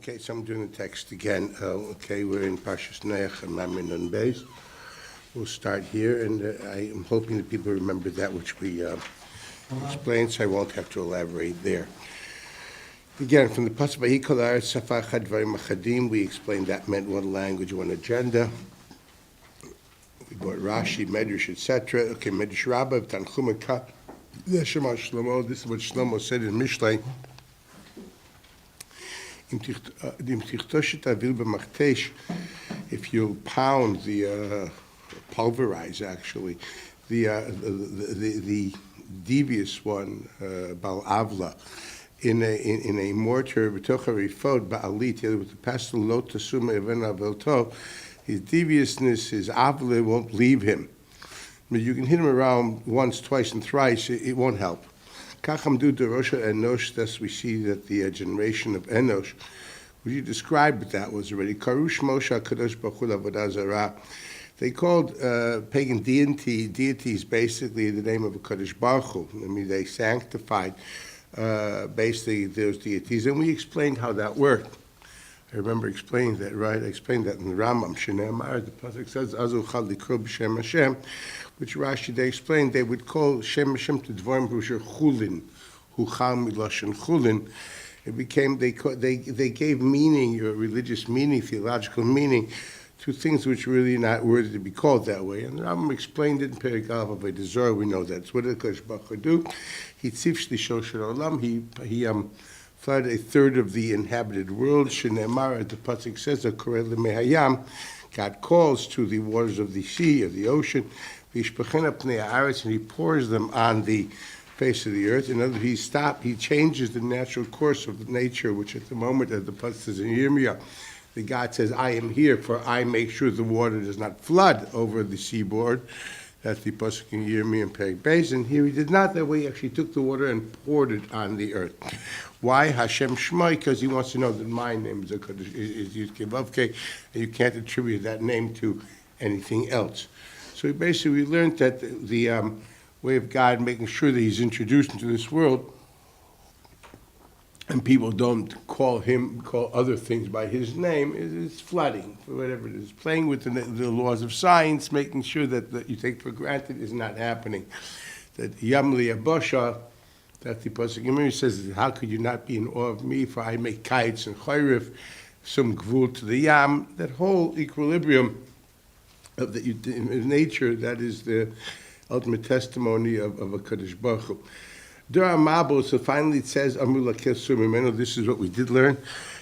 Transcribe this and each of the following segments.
Okay, so I'm doing the text again. We're in Parshas Noach and Mamin and Beis. We'll start here, and I am hoping that people remember that which we explained, so I won't have to elaborate there. Again, from the Pasuk Vayikol Haaretz Safar Chad Dvarim Achadim, we explained that meant one language, one agenda. We brought Rashi, Medrash, etc. Okay, Medrash Rabbah, Tanchum and Kaf, this is what Shlomo said in Mishlei. If you pound the pulverize actually the devious one bal avla in a mortar b'toch harifot ba'alit with the pestle lo tasuma even avelto, his deviousness, his avla won't leave him. But you can hit him around once, twice, and thrice, it won't help. Kachamdu derosha enosh. Thus we see that the generation of Enosh, which you described, but that was already Karush Moshe Kadosh Baruch Hu Avodah Zarah. They called pagan deities basically the name of a Kadosh Baruch Hu. I mean, they sanctified basically those deities, and we explained how that worked. I remember explaining that, right? I explained that in the Rambam. Shnei Amar, the pasuk says, "Azu chal likro b'shem Hashem," which Rashi they explained they would call Shem Hashem to dvarim b'sher chulin, hu chal miloshen chulin. It became they gave meaning, or religious meaning, theological meaning, to things which really not worthy to be called that way. And the Rambam explained it in Perek Aleph of Avodah Zarah. We know that's what the Kadosh Baruch Hu do. He tzif shlisho shel olam. He flooded a third of the inhabited world. Shneimar, the pasuk says, "Koreh lemehayam." God calls to the waters of the sea, of the ocean, v'yishpachena pnei haaretz, and He pours them on the face of the earth. In other words, He changes the natural course of nature, which at the moment, as the pasuk says in Yirmiyah, the God says, "I am here, for I make sure the water does not flood over the seaboard." That's the pasuk in Yirmiyah and Perek Beis. And here He did not. That way, He actually took the water and poured it on the earth. Why Hashem Shema? Because He wants to know that my name is Yud-Kei Vav-Kei, and you can't attribute that name to anything else. So basically, we learned that the way of God making sure that He's introduced into this world, and people don't call other things by His name, is flooding, whatever it is. Playing with the laws of science, making sure that you take for granted is not happening. That Yamli Abosha, that the Pasuk Yemir says, "How could you not be in awe of me? For I make kites and chayrif, some gvul to the yam." That whole equilibrium of nature, that is the ultimate testimony of a Kadosh Baruch Hu. Dura Mabul, so finally it says, "Amula Kesur Mimenu." This is what we did learn.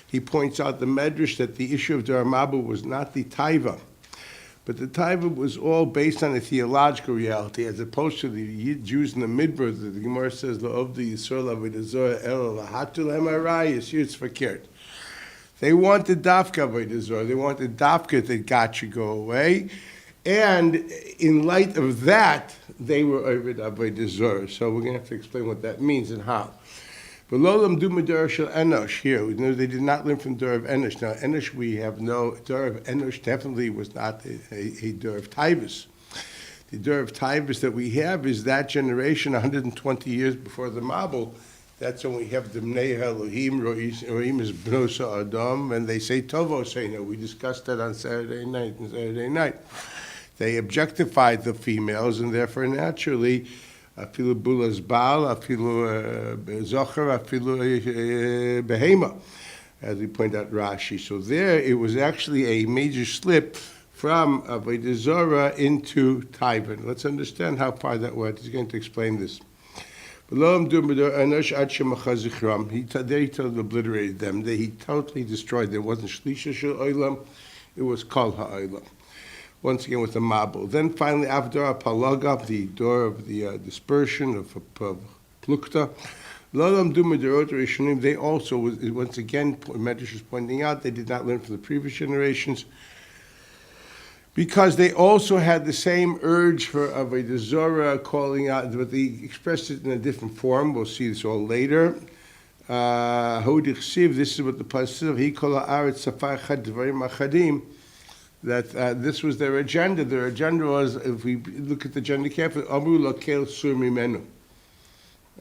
He points out the Medrash that the issue of Dura Mabul was not the taiva, but the taiva was all based on a theological reality, as opposed to the Jews in the Midbar. The Gemara says, "La'ov the Yisrael avodah zarah el lahatul emarayis yitz fakert." They wanted dafka avodah zarah. They wanted dafka that God should go away, and in light of that, they were over avodah zarah. So we're going to have to explain what that means and how. But lolam du medar shel enosh here. We know they did not learn from Dor of Enosh. Now Enosh, we have no Dor of Enosh. Definitely was not a Dor of Taivus. The Dor of Taivus that we have is that generation 120 years before the Mabul. That's when we have the Bnei Elohim, Roim is Bnosa Adam, and they say Tovo Seino. We discussed that on Saturday night. They objectified the females, and therefore naturally, afilu bulas baal, afilu zocher, afilu behema, as we point out Rashi. So there, it was actually a major slip from avodah zarah into taiva. Let's understand how far that went. He's going to explain this. He totally obliterated them. He totally destroyed them. It wasn't shlisha shel olam, it was kol ha'olam. Once again with the Mabul. Then finally, Avdor Palaga, the door of the dispersion of Plukta. Lolam Dumaderot Rishonim, they also, once again, Medrash is pointing out, they did not learn from the previous generations, because they also had the same urge for Avodah Zarah, calling out, but they expressed it in a different form. We'll see this all later. This is what the pasuk says, He kol haaretz safar chad dvarim achadim, that this was their agenda. Their agenda was, if we look at the agenda carefully, Amru lakel sur mimenu.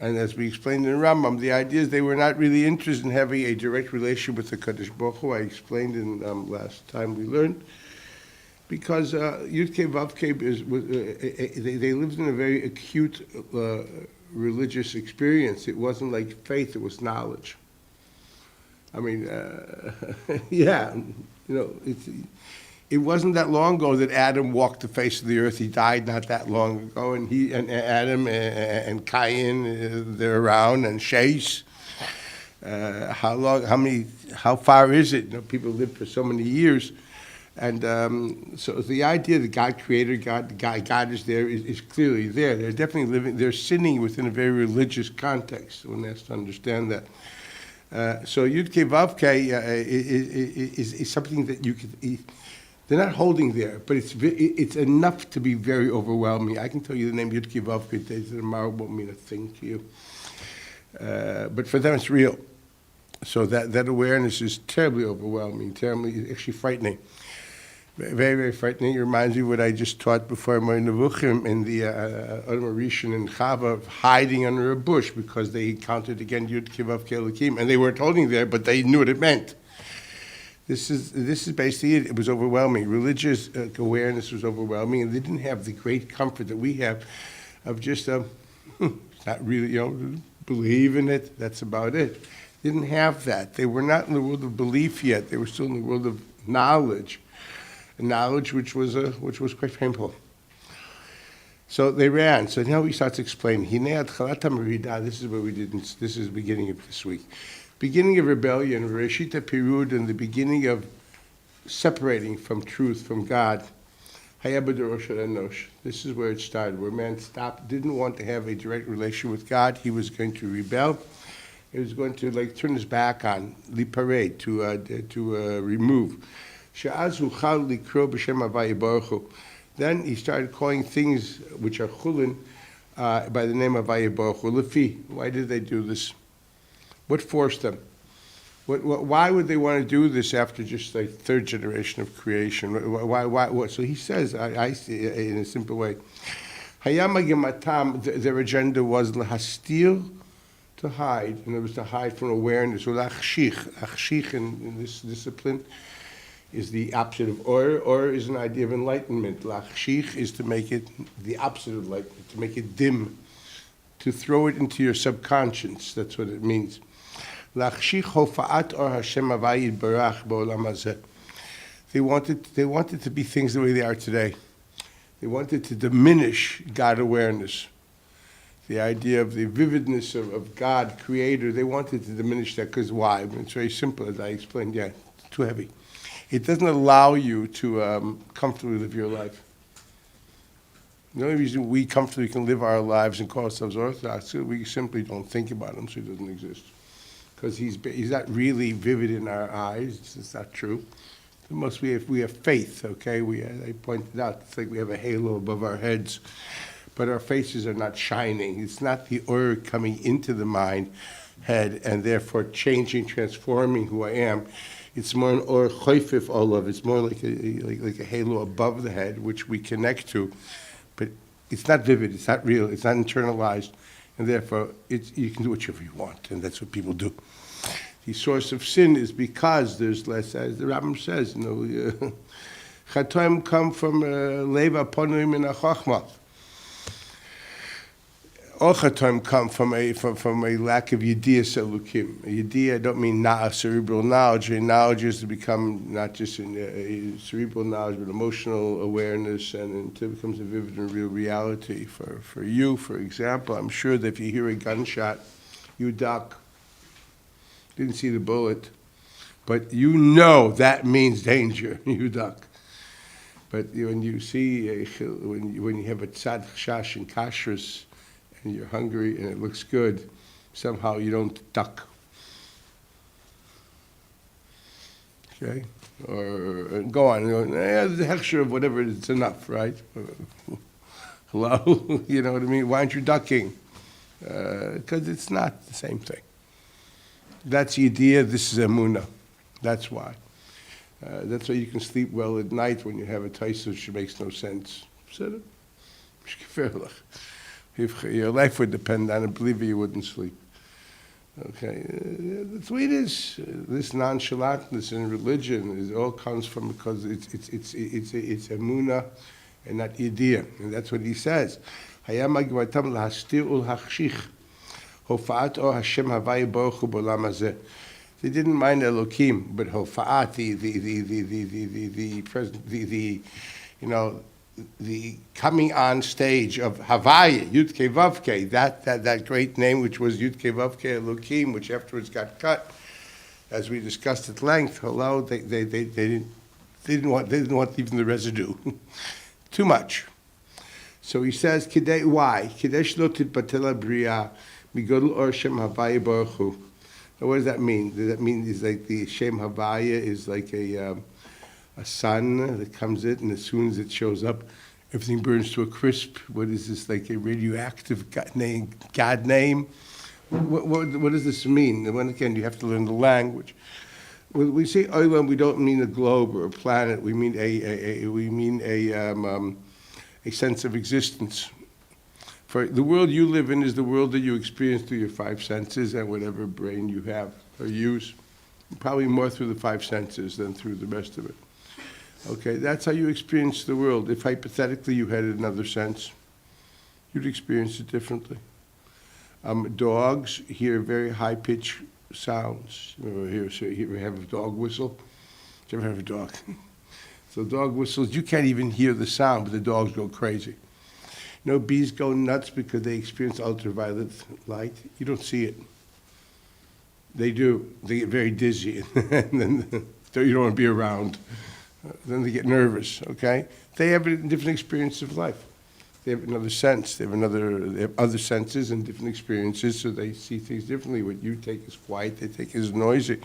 And as we explained in Rambam, the idea is they were not really interested in having a direct relationship with the Kadosh Baruch Hu. I explained in last time we learned, because Yudke Vavke they lived in a very acute religious experience. It wasn't like faith; it was knowledge. I mean, yeah, it wasn't that long ago that Adam walked the face of the earth. He died not that long ago, and Adam and Cain, they're around, and Shais. How far is it? People live for so many years, and so the idea that God created God is there is clearly there. They're definitely living. They're sinning within a very religious context. One has to understand that. So Yud Kei Vav Kei is something that you could. They're not holding there, but it's enough to be very overwhelming. I can tell you the name Yud Kei Vav Kei tomorrow won't mean a thing to you, but for them it's real. So that awareness is terribly overwhelming, terribly actually frightening, very, very frightening. It reminds me of what I just taught before in Nevuchim in the Adam Rishon and Chava, hiding under a bush because they encountered again Yud Kei Vav Kei Elokim, and they weren't holding there, but they knew what it meant. This is basically it. It was overwhelming. Religious awareness was overwhelming, and they didn't have the great comfort that we have of just not really, believe in it. That's about it. They didn't have that. They were not in the world of belief yet. They were still in the world of knowledge. Knowledge which was quite painful. So they ran. So now he starts explaining. This is what we did. This is the beginning of this week. Beginning of rebellion, Berashit Pirud, and the beginning of separating from truth, from God. This is where it started, where man didn't want to have a direct relation with God. He was going to rebel. He was going to turn his back on, liparate, to remove. Then he started calling things which are chulin by the name of Havaya Baruch Hu. Lefi. Why did they do this? What forced them? Why would they want to do this after just the third generation of creation? Why? So he says, I see in a simple way, their agenda was lahastir, to hide, and it was to hide from awareness. So achshich in this discipline is the opposite of or. Or is an idea of enlightenment. Lachshich is to make it the opposite of enlightenment, to make it dim, to throw it into your subconscious. That's what it means. Lachshich hofa'at or Hashem avayid barach ba'olam hazeh. They wanted to be things the way they are today. They wanted to diminish God awareness. The idea of the vividness of God, Creator, they wanted to diminish that because why? I mean, it's very simple, as I explained. Yeah, it's too heavy. It doesn't allow you to comfortably live your life. The only reason we comfortably can live our lives and call ourselves Orthodox, we simply don't think about him, so he doesn't exist. Because he's not really vivid in our eyes. It's not true. The most we have faith. Okay, I pointed out it's like we have a halo above our heads, but our faces are not shining. It's not the aura coming into the mind, head, and therefore changing, transforming who I am. It's more an or choifif olav. It's more like a halo above the head, which we connect to, but it's not vivid. It's not real. It's not internalized, and therefore you can do whatever you want, and that's what people do. The source of sin is because there's less, as the Rambam says, Chatoim come from leva ponuim min hachachma. All Chatoim come from a lack of yedias elukim. Yediah, I don't mean cerebral knowledge. Knowledge is to become not just cerebral knowledge, but emotional awareness, and until it becomes a vivid and real reality. For you, for example, I'm sure that if you hear a gunshot, you duck. Didn't see the bullet, but you know that means danger. You duck. But when you see when you have a tzad chash and kashrus, and you're hungry and it looks good, somehow you don't duck. Okay, or go on. The hechsher of whatever it's enough, right? Hello, you know what I mean? Why aren't you ducking? Because it's not the same thing. That's the idea. This is emunah. That's why. That's why you can sleep well at night when you have a taisa which makes no sense. If your life would depend on it, believe me, you wouldn't sleep. Okay, that's the way it is. This nonchalantness in religion all comes from because it's emunah and not idea, and that's what he says. Hayam agvatam lahastir ul hachshich, hofaat or Hashem havai baruch hu b'olam hazeh. They didn't mind Elokim, but hofaat, the coming on stage of Havaya, Yud Kei Vav Kei, that great name which was Yud Kei Vav Kei Elokim, which afterwards got cut, as we discussed at length. Hello, they didn't want even the residue, too much. So he says, Kidei, why? Kidesh lo titbatel habriya migodol or Shem Havaya Baruch Hu. Now, what does that mean? Does that mean is like the Shem Havaya is like a sun that comes in, and as soon as it shows up, everything burns to a crisp? What is this, like a radioactive God name? What does this mean? When again, you have to learn the language. When we say Olam, we don't mean a globe or a planet. We mean a sense of existence. For the world you live in is the world that you experience through your five senses and whatever brain you have or use. Probably more through the five senses than through the rest of it. Okay, that's how you experience the world. If hypothetically you had another sense, you'd experience it differently. Dogs hear very high-pitched sounds. You ever have a dog whistle? Did you ever have a dog? So dog whistles, you can't even hear the sound, but the dogs go crazy. Bees go nuts because they experience ultraviolet light. You don't see it. They do. They get very dizzy, and then you don't want to be around. Then they get nervous, okay? They have a different experience of life. They have another sense. They have other senses and different experiences, so they see things differently. What you take as quiet, they take as noisy.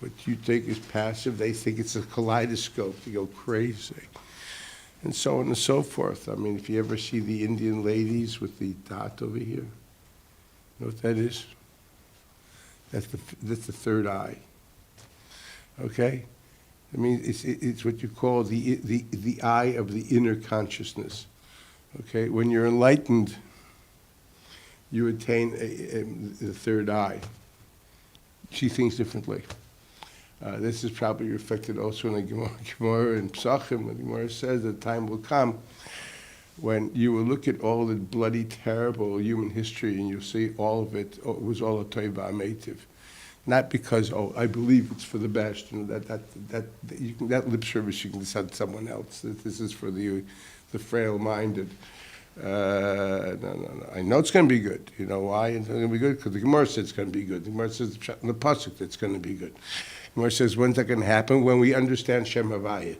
What you take as passive, they think it's a kaleidoscope. They go crazy. And so on and so forth. I mean, if you ever see the Indian ladies with the dot over here, you know what that is? That's the third eye. Okay? I mean, it's what you call the eye of the inner consciousness. Okay? When you're enlightened, you attain the third eye. You see things differently. This is probably reflected also in the Gemara in Psachim, when the Gemara says that time will come when you will look at all the bloody, terrible human history and you'll see all of it was all a toiva ametiv. Not because, I believe it's for the best. That lip service you can send someone else. This is for the frail-minded. No. I know it's going to be good. You know why it's going to be good? Because the Gemara says it's going to be good. The Gemara says in the pasuk that it's going to be good. The Gemara says, when's that going to happen? When we understand Shem Havaya.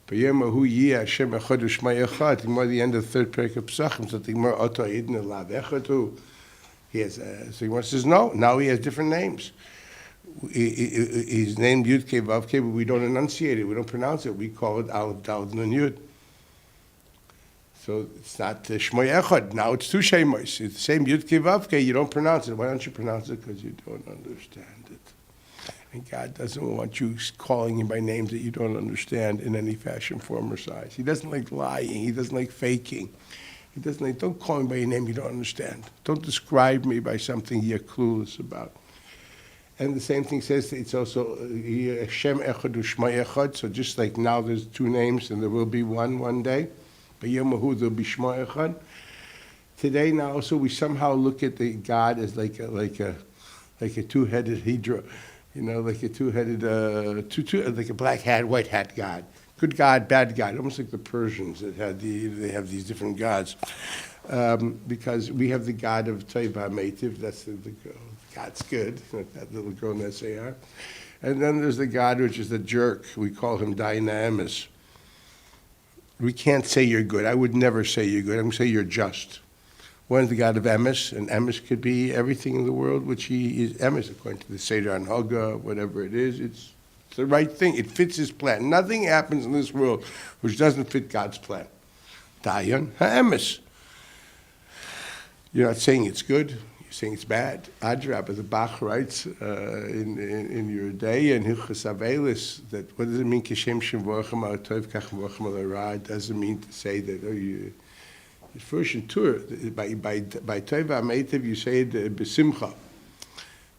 The Gemara, the end of the third parak of Psachim, so the Gemara, Oto Yidna Lav Echadu. So the Gemara says, no, now he has different names. He's named Yud Kei Vav Kei, but we don't enunciate it. We don't pronounce it. We call it Aleph, Daled, Nun, Yud. So it's not Shmoy Echad. Now it's two Shemos. It's the same Yud Kei Vav Kei. You don't pronounce it. Why don't you pronounce it? Because you don't understand it. And God doesn't want you calling him by names that you don't understand in any fashion, form, or size. He doesn't like lying. He doesn't like faking. He doesn't like, don't call me by a name you don't understand. Don't describe me by something you're clueless about. And the same thing says that it's also Hashem Echad U'Shma Echad. So just like now there's two names and there will be one day. B'Yomahu there'll be Shma Echad. Today now also we somehow look at the God as like a two-headed hydra. Like a two-headed, like a black hat, white hat God. Good God, bad God, almost like the Persians that they have these different gods. Because we have the God of Toiva Meitiv, that's the God's good, that little girl in SAR. And then there's the God which is the jerk. We call him Dynamis. We can't say you're good. I would never say you're good. I'm going to say you're just. One is the God of Emes, and Emes could be everything in the world, which he is Emes, according to the Seder on Haga, whatever it is. It's the right thing. It fits his plan. Nothing happens in this world which doesn't fit God's plan. Dayan ha'emes. You're not saying it's good. You're saying it's bad. Adrab, as the Bach writes in your day, and Hilchos Avelis, that what does it mean? Kishem shem v'ochem al tov kach v'ochem al hara. It doesn't mean to say that First in Tur, by Teva Ametiv, you say it B'simcha.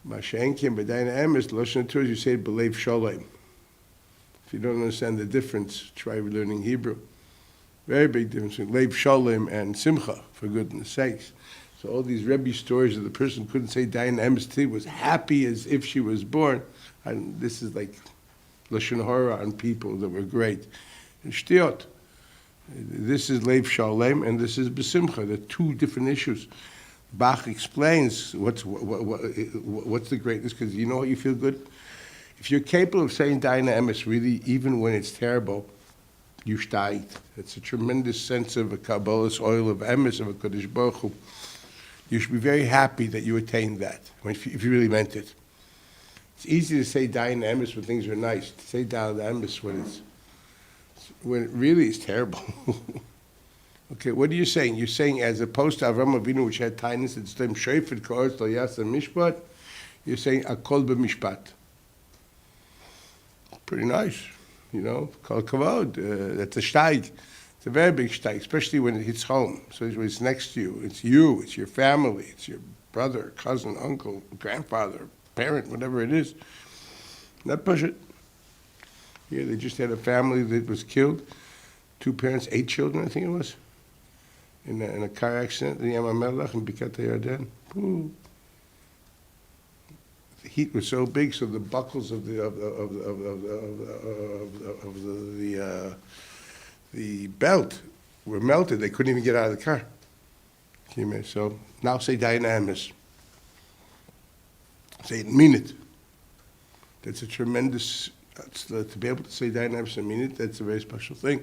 Mashenkim B'dayin Emes, Lashon Tur, you say it B'leiv Shalom. If you don't understand the difference, try learning Hebrew. Very big difference between Leiv Shalom and Simcha, for goodness sakes. So all these Rebbe stories of the person couldn't say Dayan Emes was happy as if she was born. And this is like Lashon Hara on people that were great. And Shtiyot. This is Leiv Shalom and this is B'simcha. They're two different issues. Bach explains what's the greatness, because you know what, you feel good? If you're capable of saying Dayan Emes, really, even when it's terrible, you steigt. It's a tremendous sense of a Kabbalah's oil of Emes, of a Kodesh Baruch Hu. You should be very happy that you attained that, if you really meant it. It's easy to say Dayan Emes when things are nice. To say Dayan Emes when it really is terrible. Okay, what are you saying? You're saying as opposed to Avram Avinu, which had tightness, it's them Shofet Koretz Lo Yasa Mishpat, you're saying Akol B'Mishpat. Pretty nice. You know, Kol Kavod, that's a steig. It's a very big steig, especially when it hits home. So it's next to you, it's your family, it's your brother, cousin, uncle, grandfather, parent, whatever it is. Not push it. Here they just had a family that was killed. 2 parents, 8 children, I think it was, in a car accident in Yam HaMelech in Bikat HaYarden. The heat was so big, so the buckles of the belt were melted. They couldn't even get out of the car. So now say Dayan Emes. Say it, mean it. That's a tremendous. To be able to say Dayan Emes and mean it, that's a very special thing.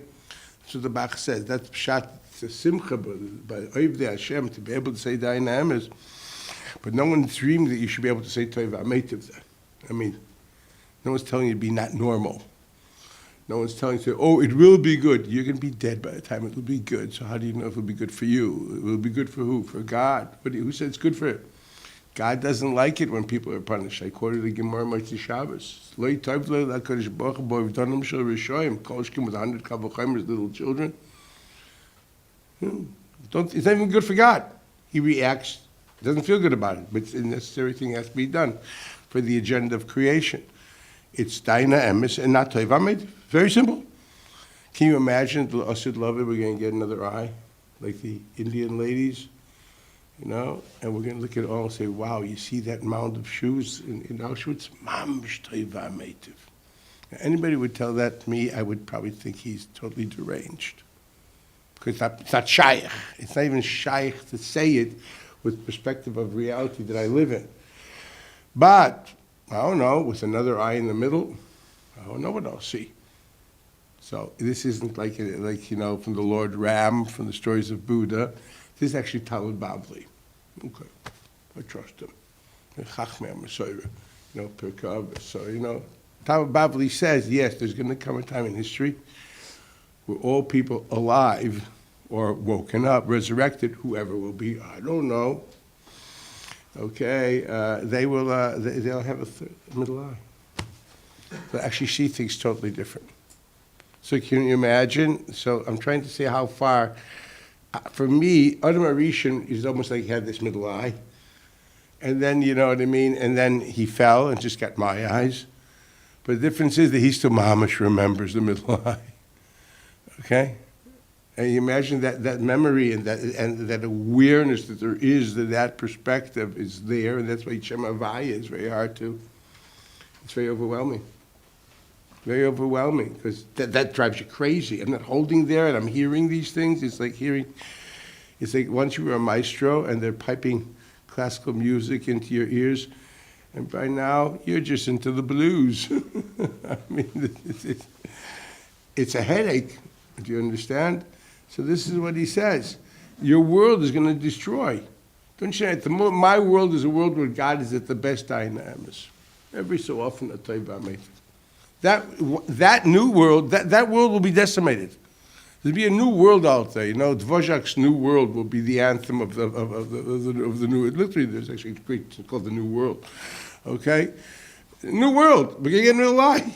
That's what the Bach says. That's pshat. It's a simcha by Oivdei Hashem to be able to say Dayan Emes. But no one dreamed that you should be able to say Tova Ametiv. I mean, no one's telling you to be not normal. No one's telling you, oh, it will be good. You're going to be dead by the time it will be good. So how do you know if it will be good for you? It will be good for who? For God. Who said it's good for it? God doesn't like it when people are punished. I quoted the Gemara Motzei Shabbos. Lo yitov lo l'HaKadosh Baruch Hu bo avdonim shel rishoyim, kol shkim with 100 kavachomers, little children. It's not even good for God. He reacts. Doesn't feel good about it, but it's a necessary thing has to be done for the agenda of creation. It's Dayan Emes and not Tova Ametiv. Very simple. Can you imagine the Asid Loved, we're going to get another eye, like the Indian ladies, you know, and we're going to look at it all and say, wow, you see that mound of shoes in Auschwitz? Mamish Tova Ametiv. Anybody would tell that to me, I would probably think he's totally deranged. Because it's not shaykh. It's not even shaykh to say it with perspective of reality that I live in. But, I don't know, with another eye in the middle, I don't know what I'll see. So this isn't like you know, from the Lord Ram, from the stories of Buddha. This is actually Talmud Bavli. Okay, I trust him. Chachmei HaMasorah, you know, Pirkei Avos. So, you know, Talmud Bavli says, yes, there's going to come a time in history where all people alive or woken up, resurrected, whoever will be, I don't know. Okay, they'll have a middle eye. They'll actually see things totally different. So can you imagine? So I'm trying to say how far. For me, Adam Arishon is almost like he had this middle eye. And then, you know what I mean? And then he fell and just got my eyes. But the difference is that he still mamish remembers the middle eye. Okay? And you imagine that memory and that awareness that there is, that perspective is there, and that's why Shem Havaya is very hard to, it's very overwhelming. Very overwhelming, because that drives you crazy. I'm not holding there and I'm hearing these things. It's like once you were a maestro and they're piping classical music into your ears, and by now you're just into the blues. I mean, it's a headache, do you understand? So this is what he says. Your world is going to destroy. Don't you know? My world is a world where God is at the best dynamics. Every so often, a Tova Ametiv. That new world, that world will be decimated. There'll be a new world out there. You know, Dvořák's New World will be the anthem of the new. Literally, there's actually a great, it's called the New World. Okay, new world. We're gonna get a new life.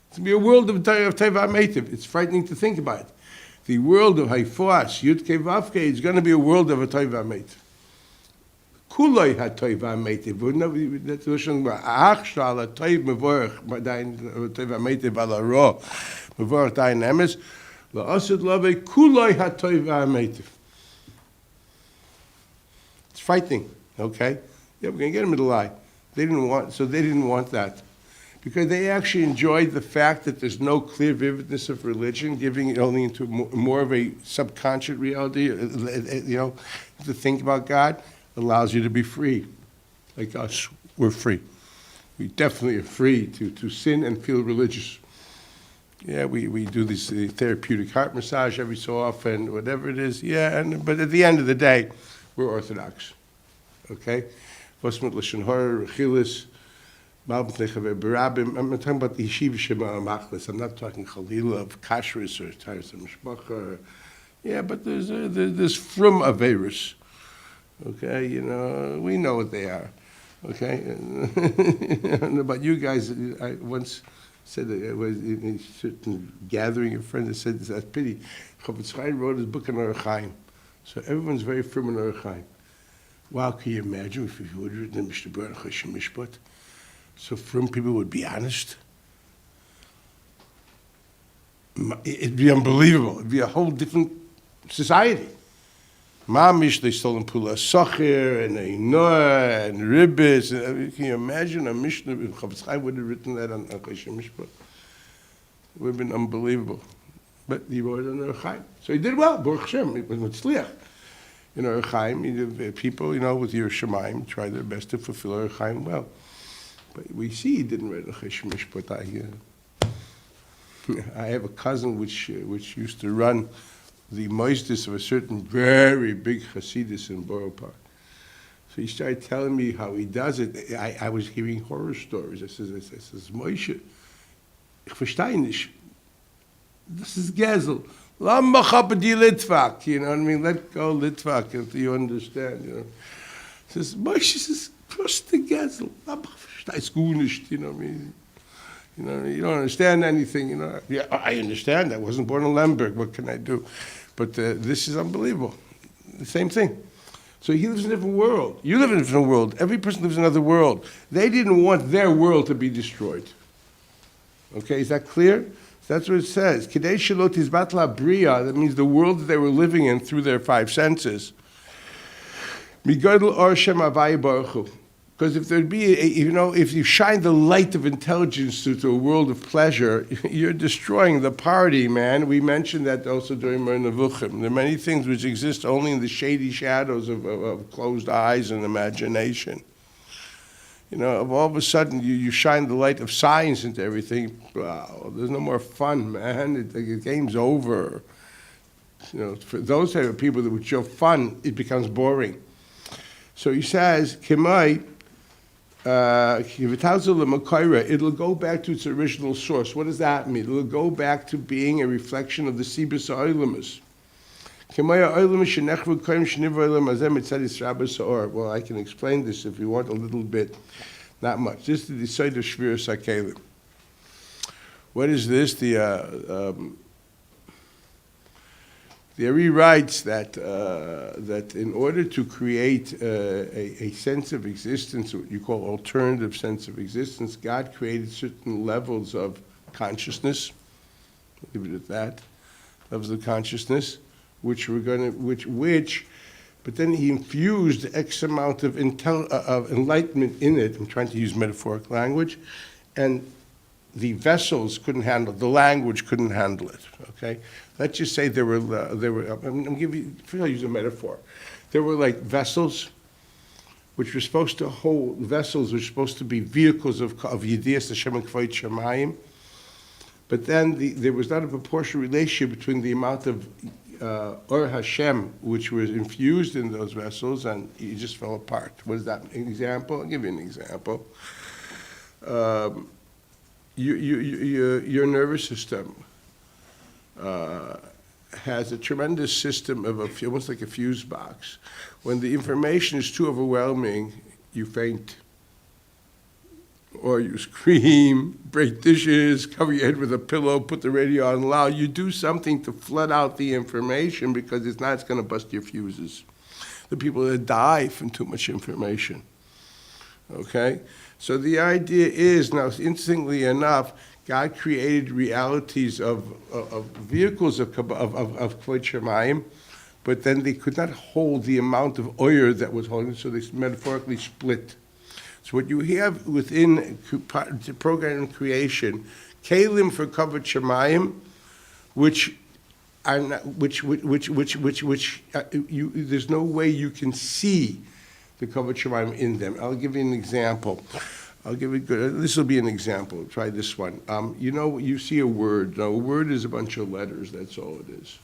It's gonna be a world of Tova Ametiv. It's frightening to think about it. The world of Haifoas, Yudke Vavke, is going to be a world of a Toiv Amet. Kuloi HaToiv Ametiv. That's Lashon Ach Shal HaToiv Mevorach, Dain Toiv Ametiv Ala Ro, Mevorach Dain Emes, La'asad Lave Kuloi HaToiv Ametiv. It's frightening, okay? Yeah, we're going to get them in the lie. They didn't want that. Because they actually enjoyed the fact that there's no clear vividness of religion, giving it only into more of a subconscious reality, to think about God allows you to be free. Like us, we're free. We definitely are free to sin and feel religious. Yeah, we do this therapeutic heart massage every so often, whatever it is. Yeah, but at the end of the day, we're Orthodox. Okay? I'm not talking about the yeshiva shema machlis. I'm not talking chalila of kashrus or tires of mishpacha. Yeah, but there's from averus. Okay, we know what they are. Okay, but you guys, I once said that I was in a certain gathering of friends that said that's pity. Chofetz Chaim wrote his book on Orach Chaim, so everyone's very firm on Orach Chaim. Wow, can you imagine if you would have written Mishnah Berurah Choshen Mishpat? So from people would be honest. It'd be unbelievable. It'd be a whole different society. Mamish, they stole in Pula Socher and Einoah and Ribbis. Can you imagine a Mishnah if Chofetz Chaim would have written that on Choshen Mishpat? It would have been unbelievable. But he wrote it on Orach Chaim. So he did well, Baruch Hashem, it was Mitzliach. Orach Chaim, people, with your Shemaim, try their best to fulfill Orach Chaim well. But we see he didn't write a Choshen Mishpat. I have a cousin which used to run the moistus of a certain very big Hasidus in Borough Park. So he started telling me how he does it. I was hearing horror stories. I says, Moshe, ich verstehe nicht. This is Gezel. Lama chabadi litvak. You know what I mean? Let go litvak until you understand. He says, Moshe says, trust the Gezel. You know what I mean? You don't understand anything. Yeah, I understand. I wasn't born in Lemberg. What can I do? But this is unbelievable. The same thing. So he lives in a different world. You live in a different world. Every person lives in another world. They didn't want their world to be destroyed. Okay, is that clear? That's what it says. Kedei shelo tizbat labriya. That means the world that they were living in through their five senses. Migadol or Shem Havaya Baruch Hu. Because if there'd be, if you shine the light of intelligence to a world of pleasure, you're destroying the party, man. We mentioned that also during Mer Nevuchim. There are many things which exist only in the shady shadows of closed eyes and imagination. All of a sudden you shine the light of science into everything. Wow, there's no more fun, man. The game's over. For those type of people that would show fun, it becomes boring. So he says, Kemai. It'll go back to its original source. What does that mean? It'll go back to being a reflection of the Sibus Oilimus. Well, I can explain this if you want a little bit. Not much. This is the side of Shviras HaKelim. What is this? The Ari writes that in order to create a sense of existence, what you call alternative sense of existence, God created certain levels of consciousness. I'll leave it at that. Levels of consciousness, but then he infused X amount of enlightenment in it. I'm trying to use metaphoric language, and the vessels couldn't handle it. The language couldn't handle it. Okay, let's just say there were. I'm giving. I'll use a metaphor. There were like vessels, which were supposed to hold. Vessels which were supposed to be vehicles of Yedias Hashem and Kavod Shamayim. But then there was not a proportional relationship between the amount of Or Hashem which was infused in those vessels, and it just fell apart. What is that? An example? I'll give you an example. Your nervous system has a tremendous system of almost like a fuse box. When the information is too overwhelming, you faint. or you scream, break dishes, cover your head with a pillow, put the radio on loud. You do something to flood out the information because it's going to bust your fuses. The people that die from too much information. Okay? So the idea is, now interestingly enough, God created realities of vehicles of Kvod Shemayim, but then they could not hold the amount of oil that was holding, so they metaphorically split. So what you have within the program of creation, kalim for Kvod Shemayim, there's no way you can see the Kvod Shemayim in them. I'll give you an example. This will be an example. Try this one. You see a word. Now, a word is a bunch of letters. That's all it is.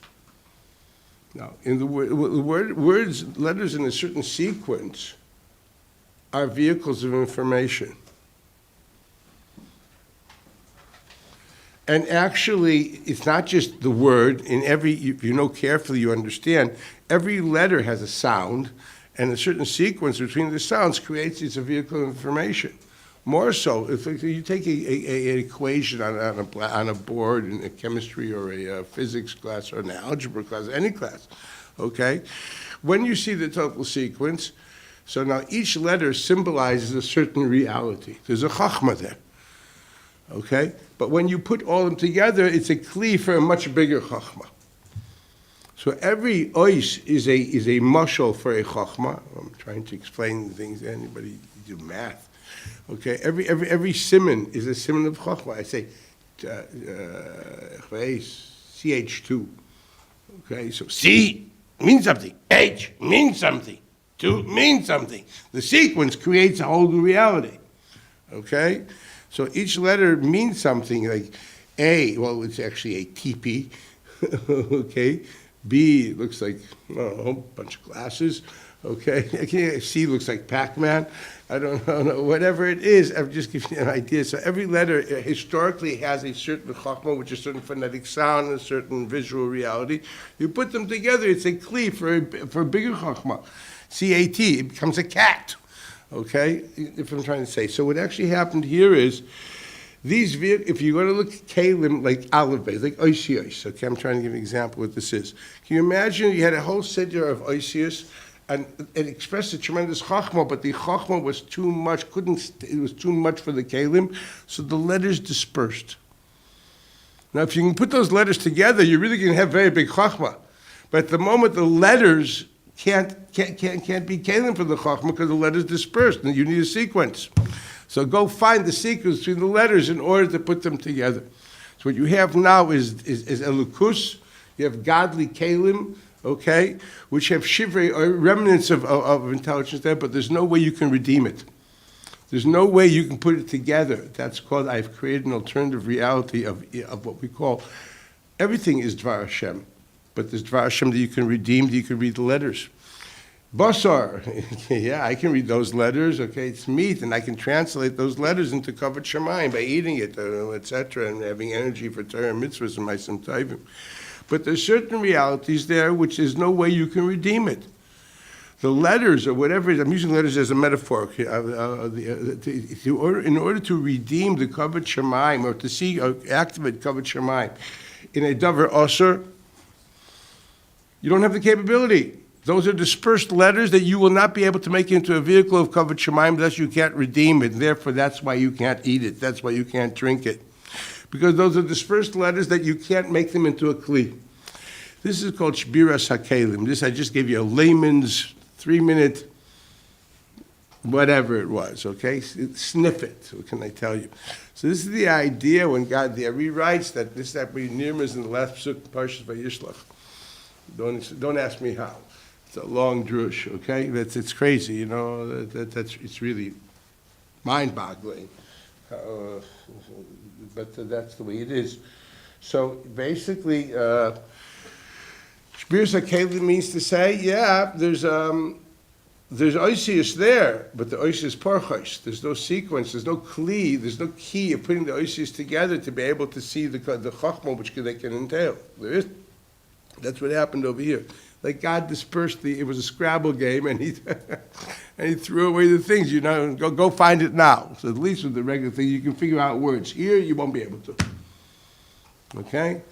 Now, in the words, letters in a certain sequence are vehicles of information. And actually, it's not just the word. If you know carefully, you understand, every letter has a sound, and a certain sequence between the sounds creates a vehicle of information. More so, if you take an equation on a board in a chemistry or a physics class or an algebra class, any class, okay? When you see the total sequence, so now each letter symbolizes a certain reality. There's a chachma there, okay? But when you put all of them together, it's a kli for a much bigger chachma. So every ois is a mashal for a chachma. I'm trying to explain things. Anybody do math? Okay, every siman is a siman of chachma. I say CH2. Okay, so C means something. H means something. 2 means something. The sequence creates a whole new reality. Okay, so each letter means something. Like A, well, it's actually a TP. Okay, B looks like a bunch of glasses. Okay, C looks like Pac-Man. I don't know, whatever it is, I'm just giving you an idea. So every letter historically has a certain chachma, which is a certain phonetic sound, and a certain visual reality. You put them together, it's a kli for a bigger chachma. CAT, it becomes a cat. Okay, if I'm trying to say. So what actually happened here is, if you're going to look at kalim like aleph beis, like oisios, okay, I'm trying to give an example of what this is. Can you imagine you had a whole seder of oisios, and it expressed a tremendous chachma, but the chachma was too much, it was too much for the kalim, so the letters dispersed. Now, if you can put those letters together, you're really going to have very big chachma. But at the moment, the letters can't be kalim for the chachma because the letters dispersed, and you need a sequence. So go find the sequence between the letters in order to put them together. So what you have now is elukus, you have godly kalim, okay, which have shivrei or remnants of intelligence there, but there's no way you can redeem it. There's no way you can put it together. That's called, I've created an alternative reality of what we call, everything is Dvar Hashem, but there's Dvar Hashem that you can redeem, that you can read the letters. Basar, yeah, I can read those letters, okay, it's meat, and I can translate those letters into Kvod Shemayim by eating it, etc., and having energy for Torah and mitzvahs and Ma'asim Tovim. But there's certain realities there which there's no way you can redeem it. The letters, or whatever it is, I'm using letters as a metaphor, in order to redeem the Kvod Shemayim, or to see, or activate Kvod Shemayim, in a davar osur, you don't have the capability. Those are dispersed letters that you will not be able to make into a vehicle of Kvod Shemayim, thus you can't redeem it. Therefore, that's why you can't eat it. That's why you can't drink it. Because those are dispersed letters that you can't make them into a kli. This is called Shbiras HaKelim. This, I just gave you a layman's 3-minute, whatever it was, okay? Sniff it, what can I tell you? So this is the idea when God there rewrites that Nirma in the last pasuk, Parshas Vayishlach. Don't ask me how. It's a long drush, okay? It's crazy, you know. It's really mind-boggling. But that's the way it is. So basically, Shbiras HaKelim means to say, yeah, there's oisius there, but the oisius parchos. There's no sequence, there's no kli, there's no key of putting the oisius together to be able to see the chachma which they can entail. There is. That's what happened over here. Like God dispersed it was a Scrabble game, and he and he threw away the things. And go find it now. So at least with the regular thing, you can figure out words. Here, you won't be able to. Okay,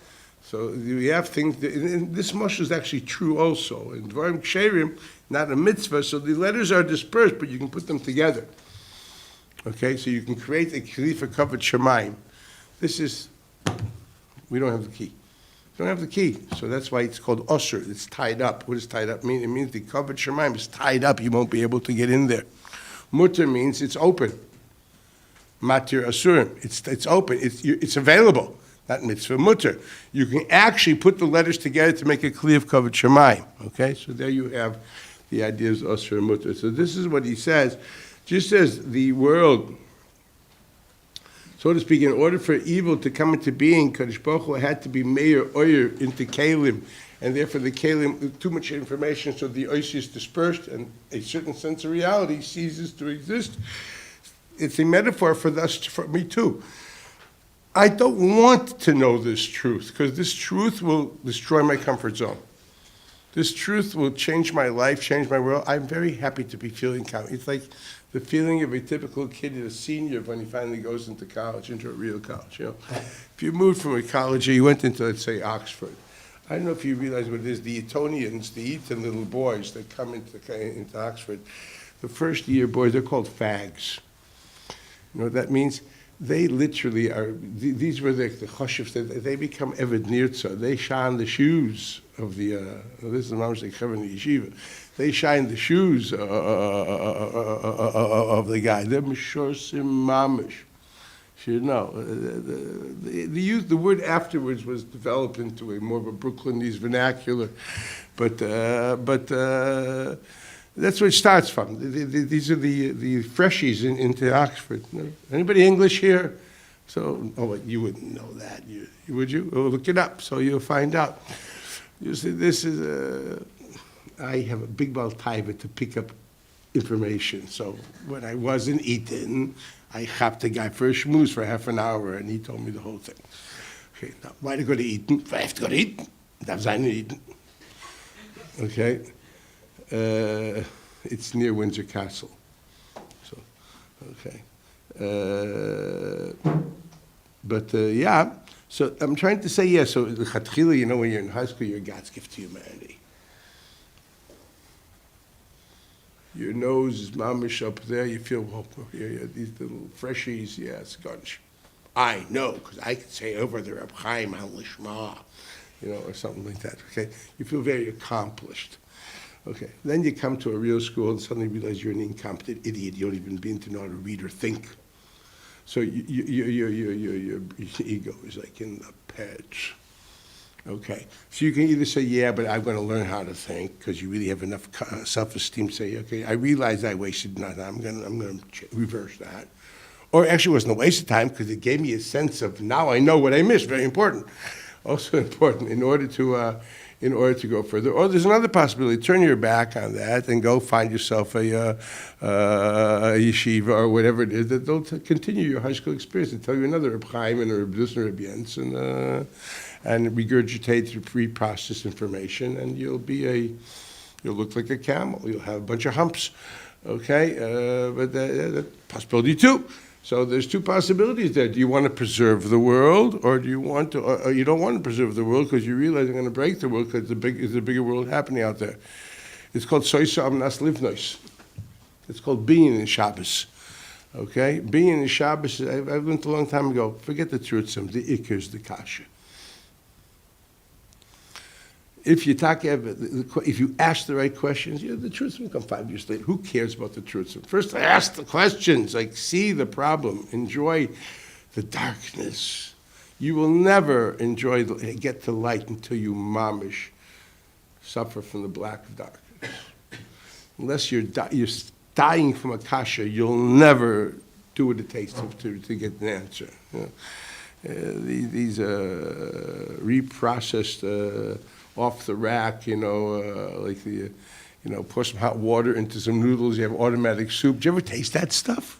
so you have things. And this mashal is actually true also. In Dvarim Ksherim, not a mitzvah, so the letters are dispersed, but you can put them together. Okay, so you can create a kli for covered Shemaim. This is, we don't have the key. Don't have the key, so that's why it's called osir. It's tied up. What does tied up mean? It means the covered shemaim is tied up. You won't be able to get in there. Mutter means it's open. Matir asurim. It's open. It's available. Not mitzvah mutter. You can actually put the letters together to make a kli of covered shemaim. Okay, so there you have the ideas of osir and mutter. So this is what he says. Just as the world, so to speak, in order for evil to come into being, Kadosh Baruch Hu had to be meir oyer into kalim, and therefore the kalim, too much information, so the ois is dispersed, and a certain sense of reality ceases to exist. It's a metaphor for me too. I don't want to know this truth, because this truth will destroy my comfort zone. This truth will change my life, change my world. I'm very happy to be feeling calm. It's like the feeling of a typical kid, a senior, when he finally goes into college, into a real college. If you moved from a college, or you went into, let's say, Oxford. I don't know if you realize what it is. The Etonians, the Eton little boys that come into Oxford, the first year boys, they're called fags. You know what that means? They literally are, these were the choshivs, they become Eved Nirtza. They shine the shoes of the, this is Mamash like Chavan Yeshiva. They shine the shoes of the guy. They're Mishorsim Mamish. You know, the word afterwards was developed into a more of a Brooklynese vernacular, but that's where it starts from. These are the freshies into Oxford. Anybody English here? So, you wouldn't know that, would you? Well, look it up, so you'll find out. You see, this is I have a big baltaiva to pick up information. So when I was in Eton, I hopped a guy for a schmooze for half an hour, and he told me the whole thing. Okay, now, why to go to Eton? I have to go to Eton. Darf sein in Eton. Okay? It's near Windsor Castle. So, okay. Yeah, so I'm trying to say, yeah, so the Chatchila, you know, when you're in high school, you're God's gift to humanity. Your nose is mamish up there, you feel, these little freshies, yeah, it's gunch. I know, because I can say over the Reb Chaim al Lishma, or something like that, okay? You feel very accomplished. Okay, then you come to a real school and suddenly realize you're an incompetent idiot. You don't even begin to know how to read or think. So your ego is like in the pits. Okay, so you can either say, yeah, but I'm going to learn how to think, because you really have enough self-esteem to say, okay, I realize I wasted time. I'm going to reverse that. Or actually it wasn't a waste of time, because it gave me a sense of, now I know what I missed. Very important. Also important in order to go further. Or there's another possibility. Turn your back on that and go find yourself a yeshiva or whatever it is that they'll continue your high school experience and tell you another Reb Chaim and a Reb Dusner, Reb Jens, and regurgitate the pre-processed information, and you'll look like a camel. You'll have a bunch of humps. Okay? But that's a possibility too. So there's two possibilities there. Do you want to preserve the world, or do you want to? Or you don't want to preserve the world because you realize you're going to break the world because there's a bigger world happening out there. It's called soisa amnas livnois. It's called being in Shabbos. Okay, being in Shabbos. I've learned a long time ago. Forget the truthsum, the ikers, the kasha. If you ask the right questions, the truth will come 5 years later. Who cares about the truth? First, ask the questions, see the problem, enjoy the darkness. You will never get to light until you mamish suffer from the black darkness. Unless you're dying from a kasha, you'll never do what it takes to get an answer. These reprocessed. Off the rack, pour some hot water into some noodles, you have automatic soup. Did you ever taste that stuff?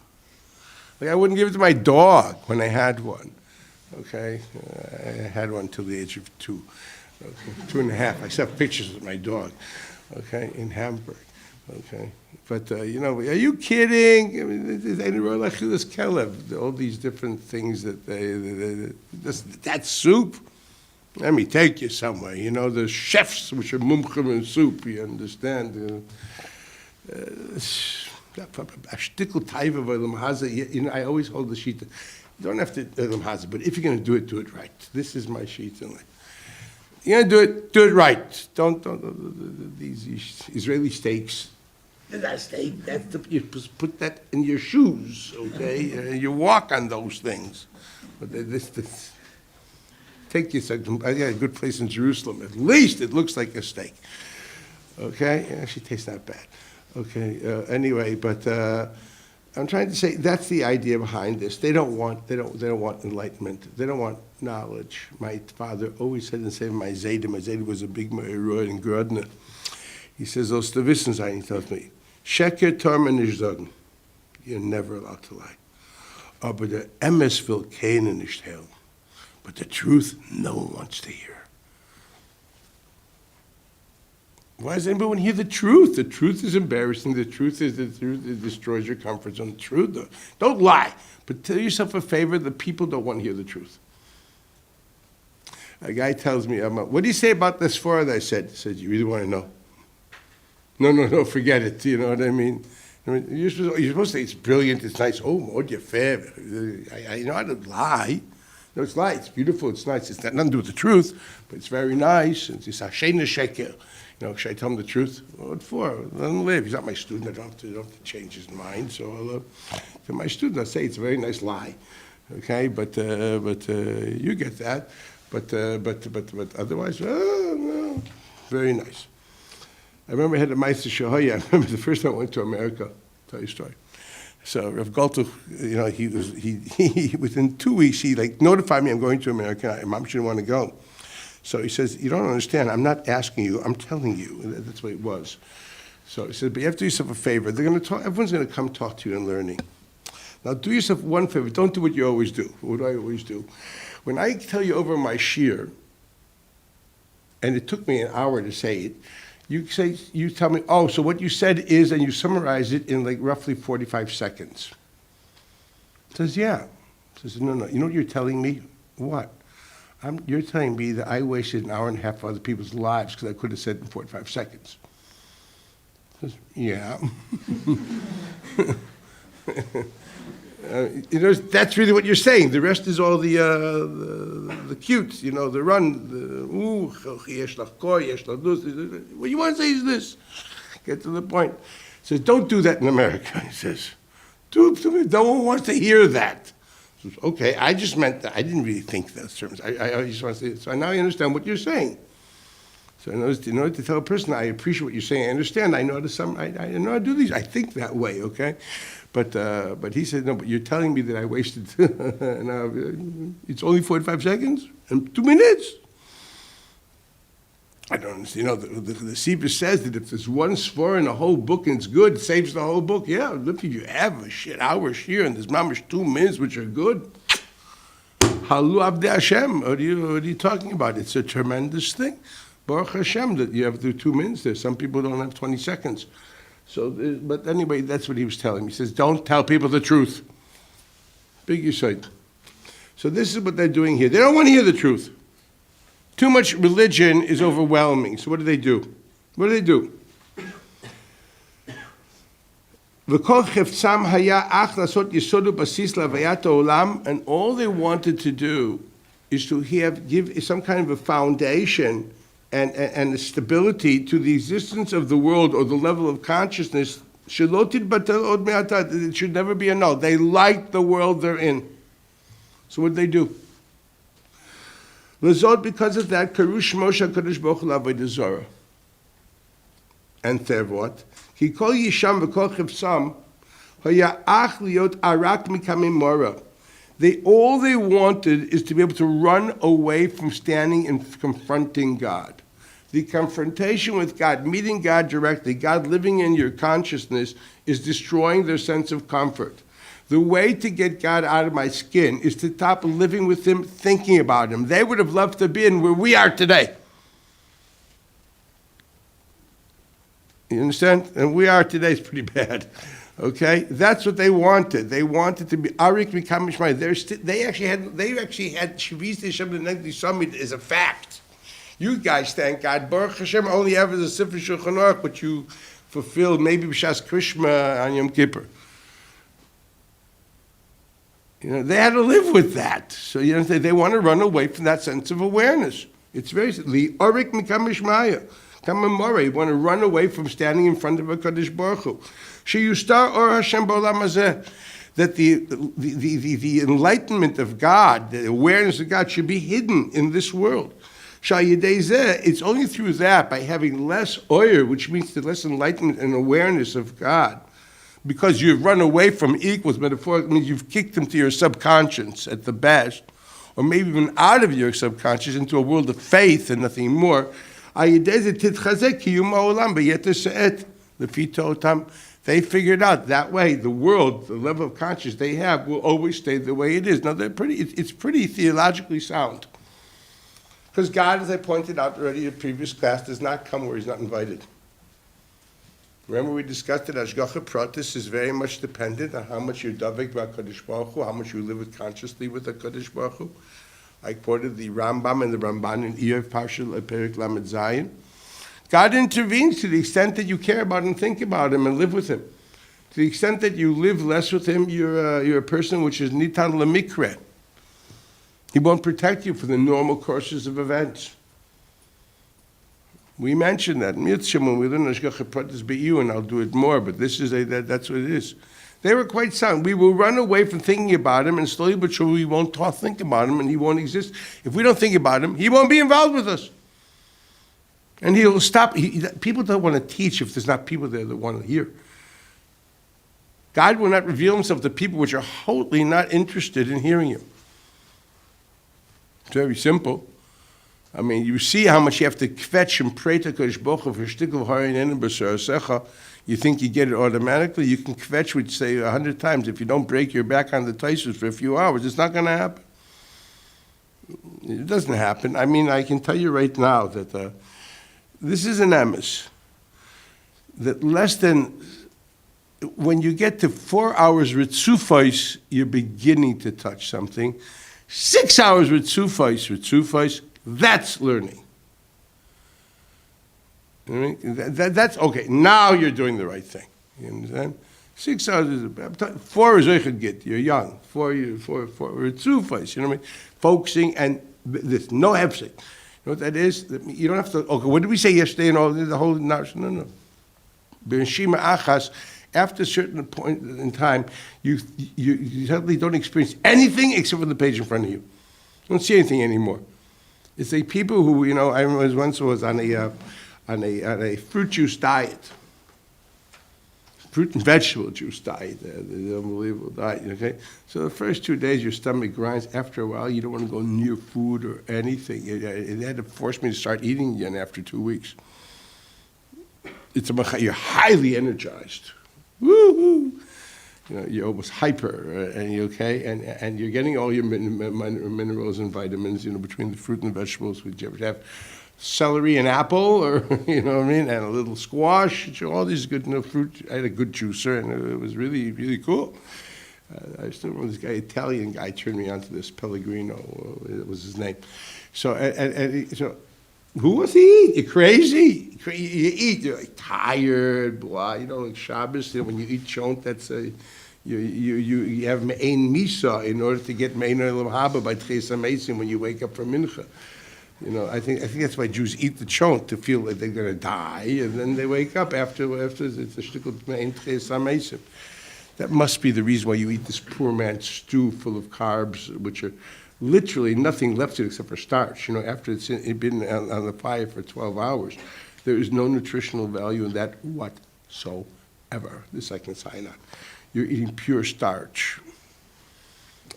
I wouldn't give it to my dog when I had one. okay? I had one till the age of 2, okay? 2.5. I still have pictures of my dog, okay, in Hamburg, okay? But, are you kidding? I mean, all these different things that that soup, let me take you somewhere. The chefs, which are mumchim in soup, you understand? I always hold the sheet. You don't have to but if you're going to do it right. This is my sheet. You're going to do it right. Don't these Israeli steaks. That steak, you put that in your shoes, okay? You walk on those things. But this take you. I got a good place in Jerusalem. At least it looks like a steak. Okay, it actually tastes not bad. Okay. Anyway, but I'm trying to say that's the idea behind this. They don't want enlightenment. They don't want knowledge. My father always said and said my Zayda was a big Meirur in Grodno. He says those to wissen sein. He tells me, Sheker Tormen nicht sagen. You're never allowed to lie. Aber der Emes will keiner nicht hören. But the truth, no one wants to hear. Why does anybody want to hear the truth? The truth is embarrassing. The truth it destroys your comfort zone. The truth, don't lie. But tell yourself a favor, the people don't want to hear the truth. A guy tells me, what do you say about this for? I said, you really want to know? No, forget it. You know what I mean? You're supposed to say it's brilliant, it's nice. Oh, mod fair. I know how to lie. No, it's lie. It's beautiful. It's nice. It's got nothing to do with the truth, but it's very nice. It's hashena sheker. Should I tell him the truth? What for? Let him live. He's not my student. I don't have to change his mind. So to my student, I'll say it's a very nice lie. Okay, but you get that. But otherwise, no, very nice. I remember I had a Meister Shahoya. I remember the first time I went to America. I'll tell you a story. So Rav Galtuch, he within 2 weeks he notified me I'm going to America. Mom didn't want to go, so he says, you don't understand. I'm not asking you. I'm telling you. That's what it was. So he said, but you have to do yourself a favor. They're going to talk. Everyone's going to come talk to you in learning. Now do yourself one favor. Don't do what you always do. What do I always do? When I tell you over my shir, and it took me an hour to say it. You tell me, oh, so what you said is, and you summarize it in roughly 45 seconds. Says, yeah. Says, no. You know what you're telling me? What? You're telling me that I wasted an hour and a half of other people's lives because I could have said it in 45 seconds. Says, yeah. That's really what you're saying. The rest is all the cute, the run, what you want to say is this. Get to the point. He says, don't do that in America, he says. No one wants to hear that. Says, okay, I just meant that. I didn't really think those terms. I just want to say, so now I understand what you're saying. So in order to tell a person, I appreciate what you're saying, I understand, I know how to do these, I think that way, okay? But he said, no, but you're telling me that I wasted, it's only 45 seconds and 2 minutes. I don't understand. The Sefer says that if there's one svara in a whole book and it's good, it saves the whole book. Yeah, look, if you have a hour here and there's mamash 2 minutes which are good, halu avdei Hashem, what are you talking about? It's a tremendous thing. Baruch Hashem that you have to do 2 minutes there. Some people don't have 20 seconds. So, but anyway, that's what he was telling me. He says, don't tell people the truth. Big Yisod. So this is what they're doing here. They don't want to hear the truth. Too much religion is overwhelming. So what do they do? And all they wanted to do is to give some kind of a foundation and a stability to the existence of the world or the level of consciousness. It should never be annulled. They like the world they're in. So what did they do? Because of that, Karush Moshe Kadosh Baruch Hu Avodah Zarah. And third what? Ki kol yisham v'kol chifsam haya ach liot arak mikamim mora. All they wanted is to be able to run away from standing and confronting God. The confrontation with God, meeting God directly, God living in your consciousness, is destroying their sense of comfort. The way to get God out of my skin is to stop living with him, thinking about him. They would have loved to be in where we are today. You understand? And we are today is pretty bad. Okay? That's what they wanted. They wanted to be Arik Mikam Mishmai. They actually had Shavis Hashem the Summit is a fact. You guys, thank God, Baruch Hashem only have the Sefer Shulchan Aruch, but you fulfilled maybe B'Shas Krishma on Yom Kippur. You know, they had to live with that. So you know, they want to run away from that sense of awareness. It's very Li Arik Mikam Mishmaya. Kamamore, you want to run away from standing in front of a Kadosh Baruch Hu. Sheyustar Or Hashem B'Olam Hazeh, that the enlightenment of God, the awareness of God, should be hidden in this world. It's only through that, by having less oyer, which means the less enlightenment and awareness of God, because you've run away from equals, metaphorically means you've kicked them to your subconscious at the best, or maybe even out of your subconscious into a world of faith and nothing more. They figured out that way the world, the level of consciousness they have, will always stay the way it is. Now, it's pretty theologically sound. Because God, as I pointed out already in a previous class, does not come where he's not invited. Remember we discussed that Ashgacha Pratis is very much dependent on how much you davek b'HaKadosh Baruch Hu, how much you live it consciously with HaKadosh Baruch Hu. I quoted the Rambam and the Ramban in Iyov Parshal Perik Lamed Zayin. God intervenes to the extent that you care about and think about him and live with him. To the extent that you live less with him, you're a person which is nitan lemikre. He won't protect you for the normal courses of events. We mentioned that. When we learn Ashgacha Pratis Be'yu, and I'll do it more, but that's what it is. They were quite sound. We will run away from thinking about him, and slowly but surely we won't think about him, and he won't exist. If we don't think about him, he won't be involved with us. And he'll stop. People don't want to teach if there's not people there that want to hear. God will not reveal himself to people which are wholly not interested in hearing him. It's very simple. I mean, you see how much you have to kvetch and pray to Kodesh Baruch Hu for shtikl harin and b'sarasecha. You think you get it automatically. You can kvetch, which say 100 times. If you don't break your back on the taisus for a few hours, it's not going to happen. It doesn't happen. I mean, I can tell you right now that this is an emes. That less than, when you get to 4 hours ritzufais, you're beginning to touch something. 6 hours ritzufais, that's learning. You know what I mean? That's okay. Now you're doing the right thing. You understand? 6 hours is 4 is Eichad Git. You're young. 4 ritzufais. You know what I mean? Focusing and this no hefsek. You know what that is? You don't have to. Okay, what did we say yesterday? And all the whole no. B'neshima achas. After a certain point in time, you suddenly don't experience anything except for the page in front of you. You don't see anything anymore. It's like people who, you know, I once was on a fruit juice diet, fruit and vegetable juice diet, the unbelievable diet. Okay, so the first 2 days your stomach grinds. After a while, you don't want to go near food or anything. It had to force me to start eating again after 2 weeks. You're highly energized. Woo-hoo. You know, you're almost hyper, and you're okay, and you're getting all your minerals and vitamins, you know, between the fruit and the vegetables. Would you ever have celery and apple, or, you know what I mean, and a little squash, all these good, you know, fruit. I had a good juicer, and it was really, really cool. I still remember this guy, Italian guy, turned me on to this Pellegrino, it was his name. So, so who wants to eat? You're crazy. You eat, you're like tired, blah, you know, like Shabbos, you know, when you eat chont, that's you have me'ein misa in order to get me'ein olam haba by Tches HaMeisim when you wake up from mincha. You know, I think that's why Jews eat the chont, to feel like they're going to die, and then they wake up after it's a shtikul me'ein Tches HaMeisim. That must be the reason why you eat this poor man's stew full of carbs, which are literally nothing left in it except for starch. You know, after it's been on the fire for 12 hours, there is no nutritional value in that whatsoever. This I can sign on. You're eating pure starch.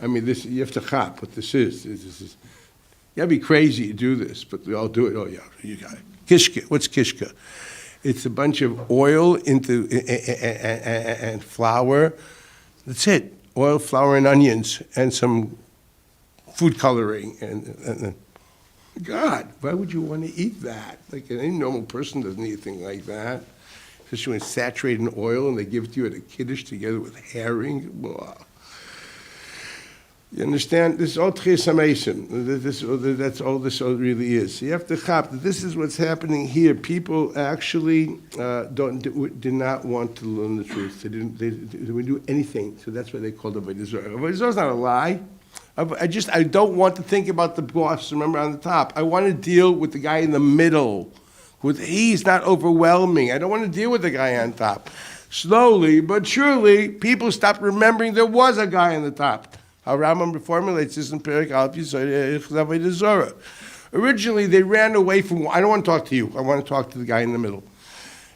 I mean, this, you have to chop what this is. This is, you gotta be crazy to do this, but we all do it. Oh yeah, you got it. Kishka, what's kishka? It's a bunch of oil and flour. That's it. oil, flour, and onions, and some food coloring. And God, why would you want to eat that? Like any normal person doesn't eat anything like that. Especially when it's saturated in oil and they give it to you at a kiddush together with herring. Blah. You understand? This is all Tchias HaMesim. That's all this all really is. So you have to chop that this is what's happening here. People actually did not want to learn the truth. They wouldn't do anything. So that's why they called it Avodah Zarah. Avodah Zarah is not a lie. I don't want to think about the boss, remember, on the top. I want to deal with the guy in the middle. He's not overwhelming. I don't want to deal with the guy on top. Slowly but surely, people stopped remembering there was a guy on the top. How Rambam formulates this in Perek Aleph Avodah Zarah. Originally, they ran away from, I don't want to talk to you. I want to talk to the guy in the middle.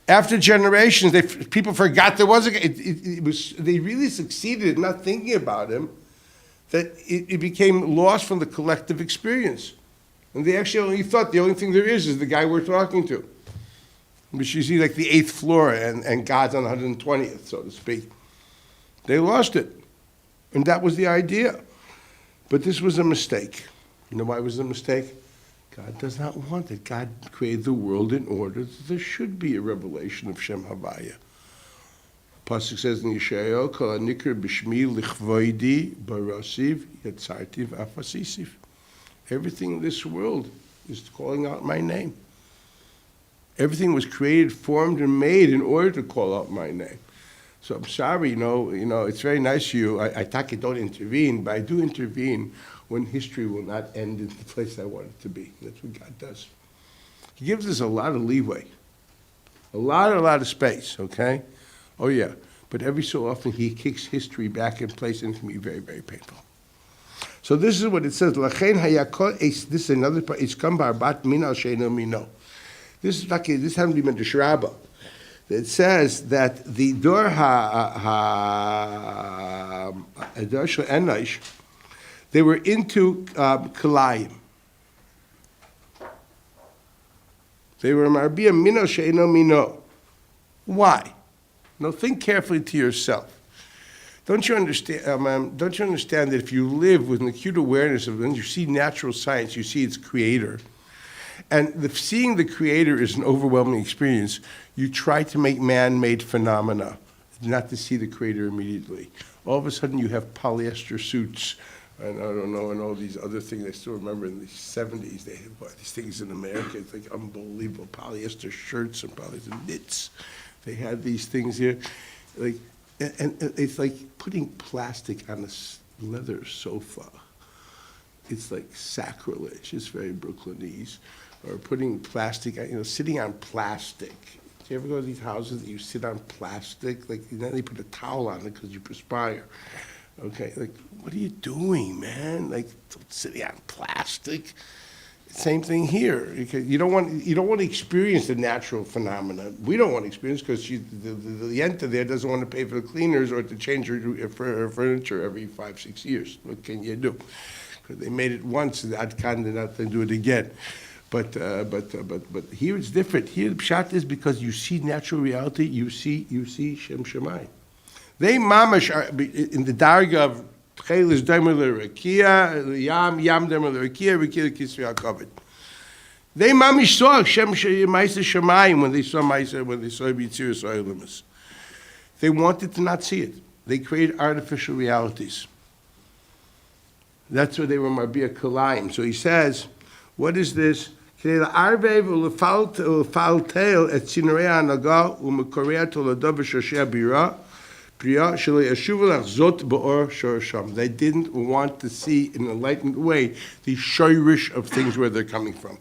After generations, people forgot there was a guy. They really succeeded in not thinking about him, that it became lost from the collective experience. And they actually only thought the only thing there is the guy we're talking to. Which you see like the 8th floor and God's on the 120th, so to speak. They lost it. And that was the idea. But this was a mistake. You know why it was a mistake? God does not want it. God created the world in order that there should be a revelation of Shem Havaya. Pasuk says in Yeshayahu, Kol hanikra b'shmi lichvoidi barasiv yatzartiv afasisiv. Everything in this world is calling out my name. Everything was created, formed, and made in order to call out my name. So I'm sorry, you know, it's very nice of you. I don't intervene, but I do intervene when history will not end in the place I want it to be. That's what God does. He gives us a lot of leeway, a lot of space, okay? Oh, yeah. But every so often, he kicks history back in place, and it can be very, very painful. So this is what it says. This is another part. It's come barbat min al sheino mino. This hasn't been the Shraba. It says that the Dor Shel Enosh, they were into Kalayim. They were Marbia Mino Sheino Mino. Why? Now think carefully to yourself. Don't you understand? Don't you understand that if you live with an acute awareness of when you see natural science, you see its creator, and seeing the creator is an overwhelming experience. You try to make man-made phenomena, not to see the creator immediately. All of a sudden, you have polyester suits, and I don't know, and all these other things. I still remember in the 70s, they had these things in America. It's like unbelievable polyester shirts and polyester knits. They had these things here, and it's like putting plastic on a leather sofa. It's like sacrilege. It's very Brooklynese. Or putting plastic, sitting on plastic. Do you ever go to these houses that you sit on plastic? Like, then they put a towel on it because you perspire. Okay, like, what are you doing, man? Like, sitting on plastic. Same thing here. You don't want to experience the natural phenomena. We don't want to experience because the yenta there doesn't want to pay for the cleaners or to change her furniture every 5-6 years. What can you do? Because they made it once, and Ad Khan did not do it again. But here it's different. Here the pshat is because you see natural reality. You see Shem Shemayim. They mamash are in the darga of Tchelis Demer L'Rekia, Yam Demer L'Rekia, Rekia Kisri HaKavod. They mamish saw Shem Ma'aser Shemayim when they saw Yitzir Soilimus. They wanted to not see it. They created artificial realities. That's where they were Marbia Kalayim. So he says, what is this? They wanted didn't want to see in an enlightened way the shoirish of things where they're coming from.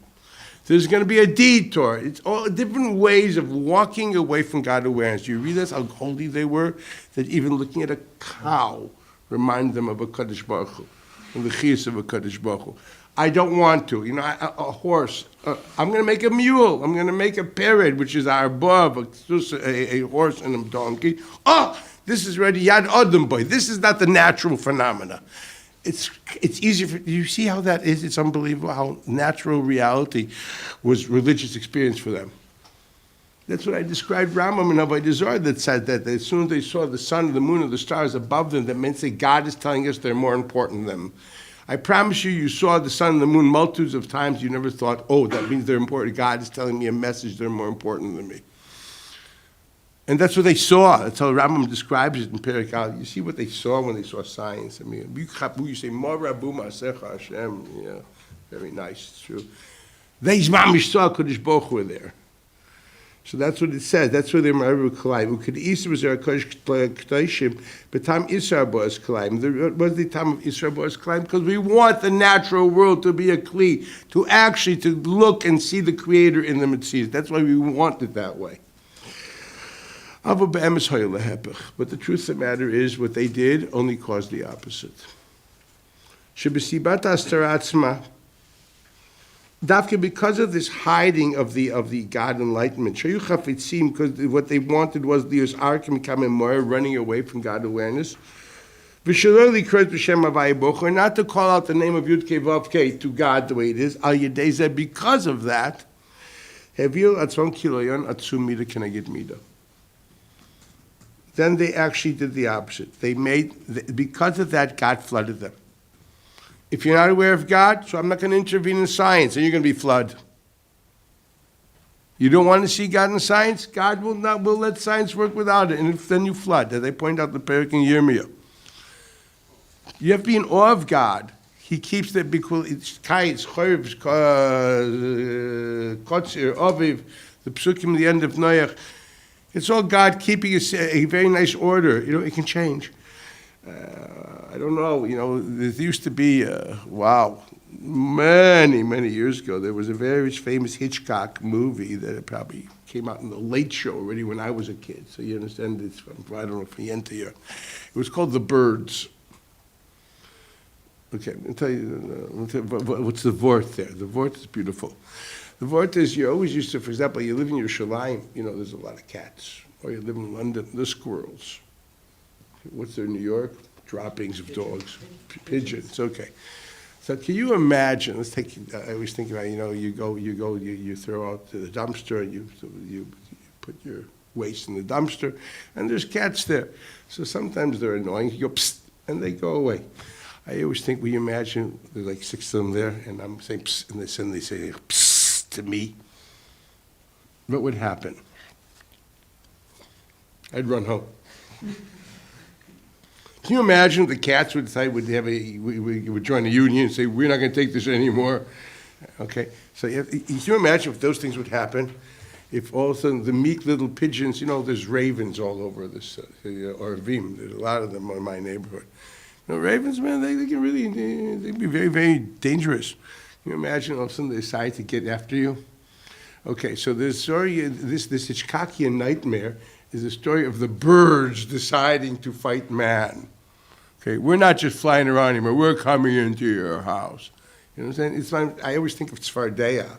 There's going to be a detour. It's all different ways of walking away from God awareness. You realize how holy they were, that even looking at a cow reminded them of a Kadosh Baruch Hu, and the chiyus of a Kadosh Baruch Hu. I don't want to. A horse. I'm going to make a mule. I'm going to make a pered, which is our above, a horse and a donkey. Oh, this is ready. Yad Odom boy. This is not the natural phenomena. It's easier for you see how that is. It's unbelievable how natural reality was religious experience for them. That's what I described Rambam and Avodah Zarah that said that as soon as they saw the sun, the moon, and the stars above them, that meant that God is telling us they're more important than them. I promise you, you saw the sun and the moon multitudes of times. You never thought, oh, that means they're important. God is telling me a message. They're more important than me. And that's what they saw. That's how Rambam describes it in Perek Al. You see what they saw when they saw science. I mean, you say, Mo Rabu Ma'asecha Hashem. Yeah, very nice. It's true. They mamish saw Kodesh Baruch Hu were there. So that's what it says. That's where they're Ma'aru Kalayim. Uked Isa was our Kodesh K'tayshim, but Tam Isra Boaz Kalayim. What was the time of Isra Boaz Kalayim? Because we want the natural world to be a Kli, to actually to look and see the Creator in the Mitzvahs. That's why we want it that way. But the truth of the matter is, what they did only caused the opposite. Because of this hiding of the God enlightenment, because what they wanted was the Ark becoming more running away from God awareness. Not to call out the name of Yud Kei Vav Kei to God the way it is. Because of that, then they actually did the opposite. Because of that, God flooded them. If you're not aware of God, so I'm not going to intervene in science, and you're going to be flooded. You don't want to see God in science? God will let science work without it, and then you flood. As they point out the Perek in Yirmiyah. You have to be in awe of God. He keeps the kites, chayv, kotzir, oviv, the psukim at the end of Noach. It's all God keeping a very nice order. It can change. I don't know. There used to be, many, many years ago, there was a very famous Hitchcock movie that probably came out in the Late Show already when I was a kid. So you understand, it's from, I don't know, from Yenta here. It was called The Birds. Okay, I'll tell you, what's the Vort there? The Vort is beautiful. The Vort is, you always used to, for example, you live in Yerushalayim, there's a lot of cats. Or you live in London, the squirrels. What's there in New York? Droppings of dogs. Pigeons, okay. So can you imagine, I always think about, you throw out to the dumpster, and you put your waste in the dumpster, and there's cats there. So sometimes they're annoying, you go, psst, and they go away. I always think, will you imagine, there's like 6 of them there, and I'm saying, psst, and they say, psst, to me. What would happen? I'd run home. Can you imagine the cats would decide we would join a union and say, we're not going to take this anymore? Okay, so can you imagine if those things would happen? If all of a sudden the meek little pigeons, there's ravens all over this, or Vim, there's a lot of them in my neighborhood. Ravens, man, they can really, they'd be very, very dangerous. Can you imagine all of a sudden they decide to get after you? Okay, so this Hitchcockian nightmare is a story of the birds deciding to fight man. Okay, we're not just flying around anymore. We're coming into your house. You know what I'm saying? It's like, I always think of Tzfardeya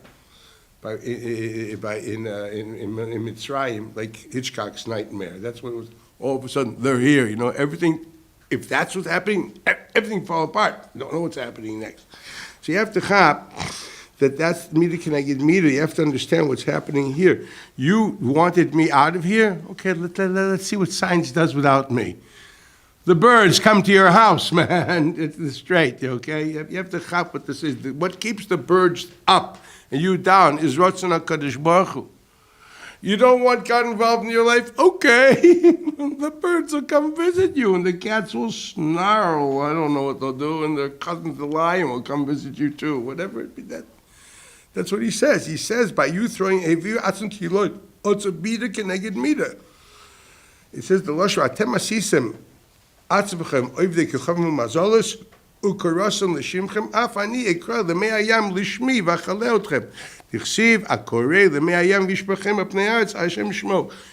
in Mitzrayim, like Hitchcock's nightmare. That's what it was. All of a sudden, they're here. Everything. If that's what's happening, everything fall apart. You don't know what's happening next. So you have to chop that's Mida Keneged Mida. You have to understand what's happening here. You wanted me out of here? Okay, let's see what science does without me. The birds come to your house, man. It's straight, okay? You have to chop what this is. What keeps the birds up and you down is Ratzon HaKadosh Baruch Hu. You don't want God involved in your life? Okay. The birds will come visit you, and the cats will snarl. I don't know what they'll do, and their cousins, the lion, will come visit you too. Whatever it be, that's what he says. He says, by you throwing Eviv Atzon Kilot, Otzo Bida Keneged Mida. It says, the Lashon, Atem Asisem, Atzvechem, Oivdei Kechavim Mazolos, Ukarosem L'Shimchem, Af Ani Ekra, L'mei Hayam L'Shmi, V'achaleh Otchem.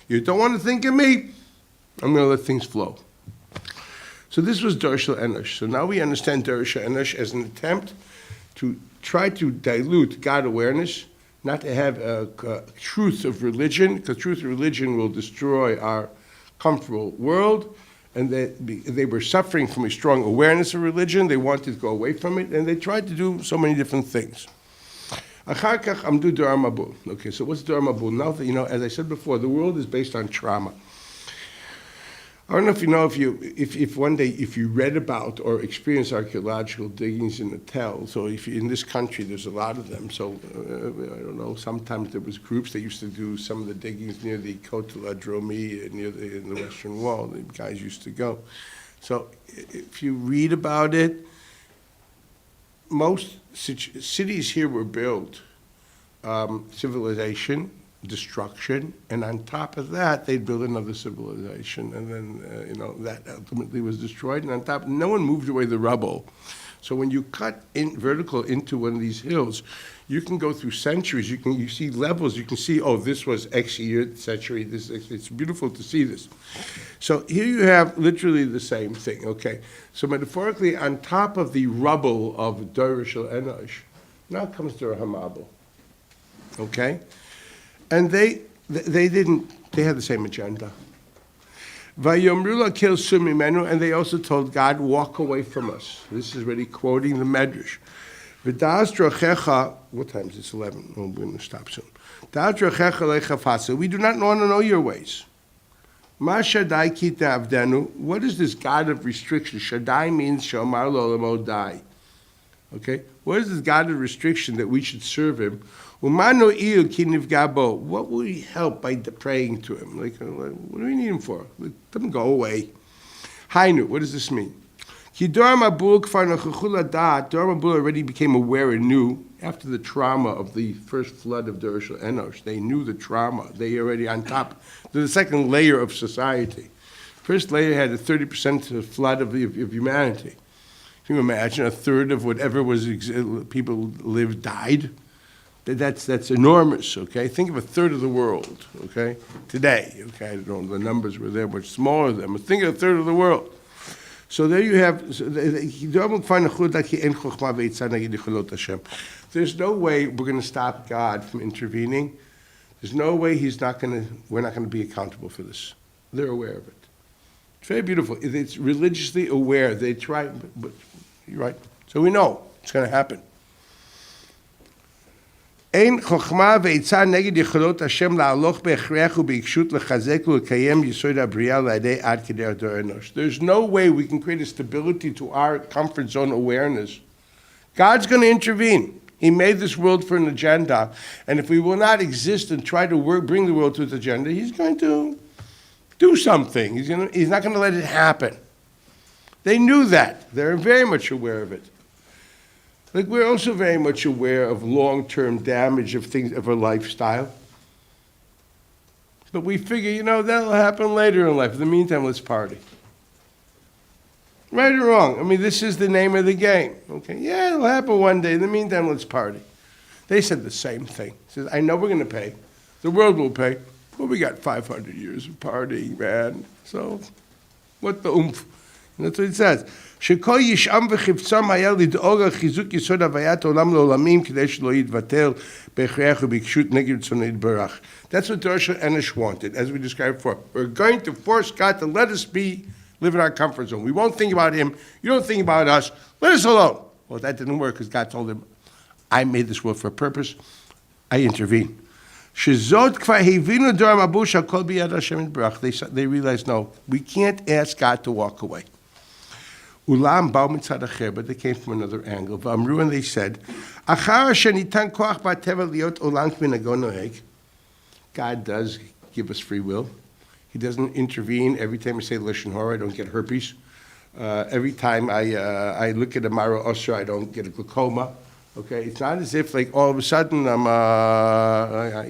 You don't want to think of me? I'm going to let things flow. So this was Darshal Enosh. So now we understand Darshal Enosh as an attempt to try to dilute God awareness, not to have a truth of religion, because truth of religion will destroy our comfortable world. And they were suffering from a strong awareness of religion. They wanted to go away from it, and they tried to do so many different things. Achar kach amdu dor mabul. Okay, so what's dor mabul? Now that, as I said before, the world is based on trauma. I don't know if you know if one day if you read about or experienced archaeological diggings in the Tell. So if in this country there's a lot of them. So I don't know. Sometimes there was groups that used to do some of the diggings near the Kotel Adromi in the Western Wall. The guys used to go. So if you read about it, most cities here were built, civilization, destruction, and on top of that, they'd build another civilization, and then, that ultimately was destroyed, and on top, no one moved away the rubble. So when you cut in vertical into one of these hills, you can go through centuries, you see levels, you can see, this was X year, century, it's beautiful to see this. So here you have literally the same thing, okay? So metaphorically, on top of the rubble of Dorish Enosh, now comes Dor HaMabul, okay? And they had the same agenda. Vayomrula kil sumimenu, and they also told God, walk away from us. This is already quoting the Medrash. V'das drochecha, what time is it? 11. Oh, we're going to stop soon. Das drochecha lechafasa. We do not want to know your ways. Ma Shaddai kita avdenu. What is this God of restriction? Shaddai means shomar lo olamo dai. Okay? What is this God of restriction that we should serve him? What will he help by praying to him? What do we need him for? Let him go away. Hainu, what does this mean? Dor Mabul already became aware and knew, after the trauma of the first flood of Dorish Enosh, they knew the trauma. They already on top. They're the second layer of society. First layer had a 30% flood of humanity. Can you imagine a third of whatever was people lived died? That's enormous, okay? Think of a third of the world, okay? Today, okay? I don't know, the numbers were there much smaller than, but think of a third of the world. So there you have, there's no way we're going to stop God from intervening. There's no way we're not going to be accountable for this. They're aware of it. It's very beautiful. It's religiously aware. They try, but you're right. So we know it's going to happen. אין חוכמה ועצה נגד יכולות השם להלוך בהכרח ובעיקשות לחזק ולקיים יסוד הבריאה לידי עד כדי הדור אנוש. There's no way we can create a stability to our comfort zone awareness. God's going to intervene. He made this world for an agenda, and if we will not exist and try to bring the world to its agenda, he's going to do something. He's not going to let it happen. They knew that. They're very much aware of it. Like, we're also very much aware of long-term damage of things, of our lifestyle. But we figure, that'll happen later in life. In the meantime, let's party. Right or wrong? I mean, this is the name of the game. Okay, yeah, it'll happen one day. In the meantime, let's party. They said the same thing. He says, I know we're going to pay. The world will pay. But we got 500 years of partying, man. So, what the oomph? And that's what it says. שכל ישעם וחפצם היה לדאוג על חיזוק יסוד הוויית העולם לעולמים כדי שלא יתבטל בהכרח ובעיקשות נגד רצונו יתברך. That's what Dorish Enosh wanted, as we described before. We're going to force God to let us live in our comfort zone. We won't think about him. You don't think about us. Let us alone. Well, that didn't work because God told him, I made this world for a purpose. I intervene. שזאת כבר הבינו דור המבול שהכל ביד השם יתברך. They realized, no, we can't ask God to walk away. Ulam באו מצד אחר, but they came from another angle. ואמרו, and they said, אחר שניתן כוח בטבע להיות עולם כמנהגו נוהג. God does give us free will. He doesn't intervene every time I say Lashon Hara, I don't get herpes. Every time I look at a Mara Osra, I don't get a glaucoma. Okay, it's not as if like all of a sudden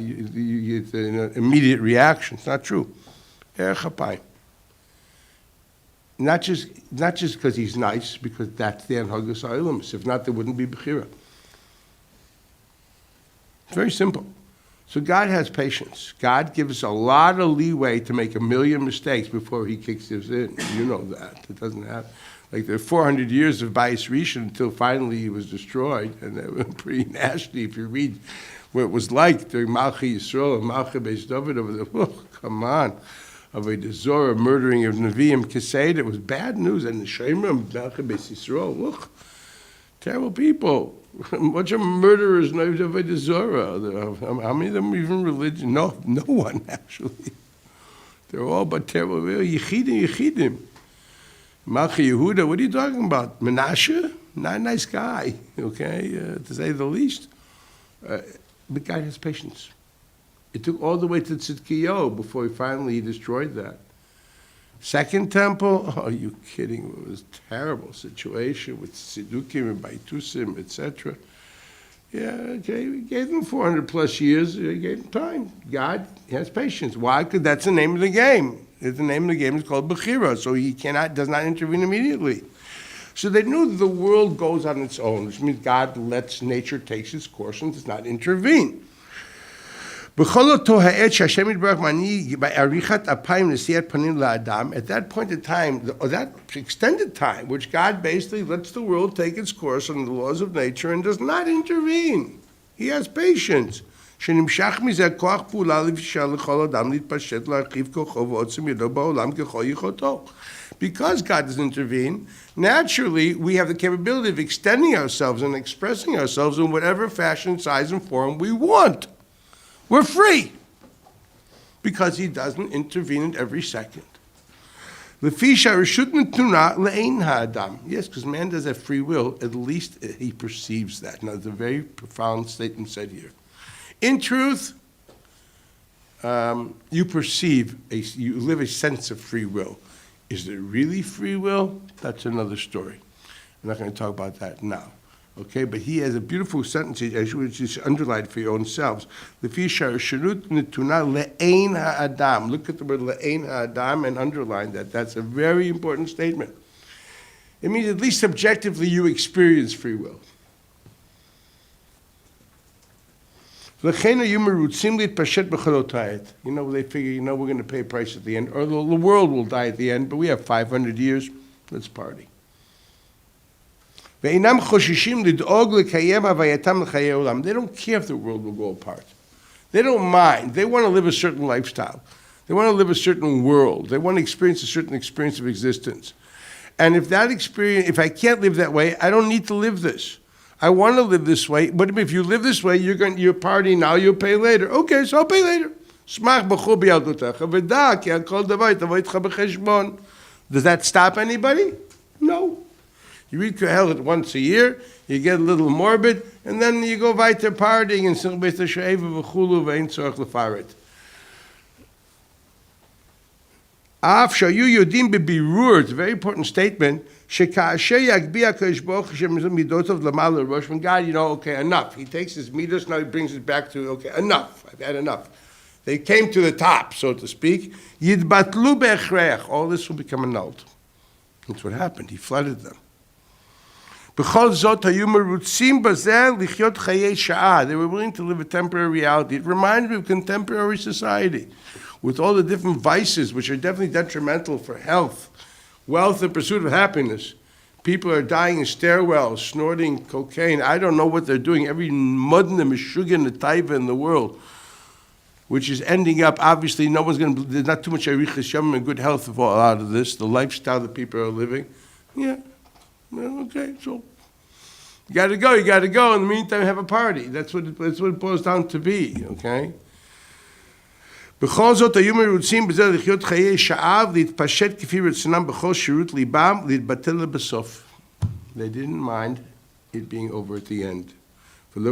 you get an immediate reaction. It's not true. Xapayim. Not just because he's nice, because that's the Anhagas Ha'olamus. If not, there wouldn't be Bechira. It's very simple. So God has patience. God gives a lot of leeway to make a million mistakes before he kicks us in. You know that. It doesn't happen. Like there are 400 years of Bayis Rishon until finally he was destroyed, and that was pretty nasty. If you read what it was like during Malchi Yisrael and Malchi Beis David over there, oh, come on. Of a Zorah murdering of Nevi'im Kesed, it was bad news. And the Shemra of Malchi Beis Yisrael, look, Terrible people. A bunch of murderers, how many of them even religion? No one, actually. They're all but terrible. Yechidim. Malchi Yehuda, what are you talking about? Menashe? Not a nice guy, okay, to say the least. But God has patience. It took all the way to Tzidkiyahu before he destroyed that. Second temple, oh, are you kidding? It was a terrible situation with Tzidukim and Baitusim, etc. Yeah, okay, we gave them 400 plus years. We gave them time. God has patience. Why? Because that's the name of the game. The name of the game is called Bechira, so he does not intervene immediately. So they knew that the world goes on its own, which means God lets nature take its course and does not intervene. At that point in time, or that extended time, which God basically lets the world take its course on the laws of nature and does not intervene. He has patience. Because God doesn't intervene, naturally we have the capability of extending ourselves and expressing ourselves in whatever fashion, size, and form we want. We're free because he doesn't intervene in every second. Yes, because man does have free will, at least he perceives that. Now, it's a very profound statement said here. In truth, you live a sense of free will. Is there really free will? That's another story. I'm not going to talk about that now. Okay, but he has a beautiful sentence which is underlined for your own selves. Look at the word le'ein ha'adam and underline that. That's a very important statement. It means at least subjectively you experience free will. They figure, we're going to pay a price at the end, or the world will die at the end, but we have 500 years, let's party. They don't care if the world will go apart. They don't mind. They want to live a certain lifestyle. They want to live a certain world. They want to experience a certain experience of existence. And if I can't live that way, I don't need to live this. I want to live this way, but if you live this way, you're partying now, you'll pay later. Okay, so I'll pay later. Does that stop anybody? No. You read Kohelet once a year, you get a little morbid, and then you go weiter partying and sing Beit HaShe'eva v'chulu v'ein tzorach lefaret. Af shayu yodim bebirur, it's a very important statement, sheka'asher yagbi HaKadosh Baruch Hu midotov l'mal l'rosh, when God, okay, enough. He takes his midos, now he brings it back to, okay, enough, I've had enough. They came to the top, so to speak. Yidbatlu be'echreach, all this will become annulled. That's what happened, he flooded them. They were willing to live a temporary reality. It reminded me of contemporary society, with all the different vices which are definitely detrimental for health, wealth, and pursuit of happiness. People are dying in stairwells, snorting cocaine. I don't know what they're doing. Every mudna, meshuggah, and taiva in the world, which is ending up, obviously, there's not too much arichas yom and good health out of this, the lifestyle that people are living. Yeah. Well, okay, so you got to go. In the meantime, have a party. That's what it boils down to be, okay? They didn't mind it being over at the end. They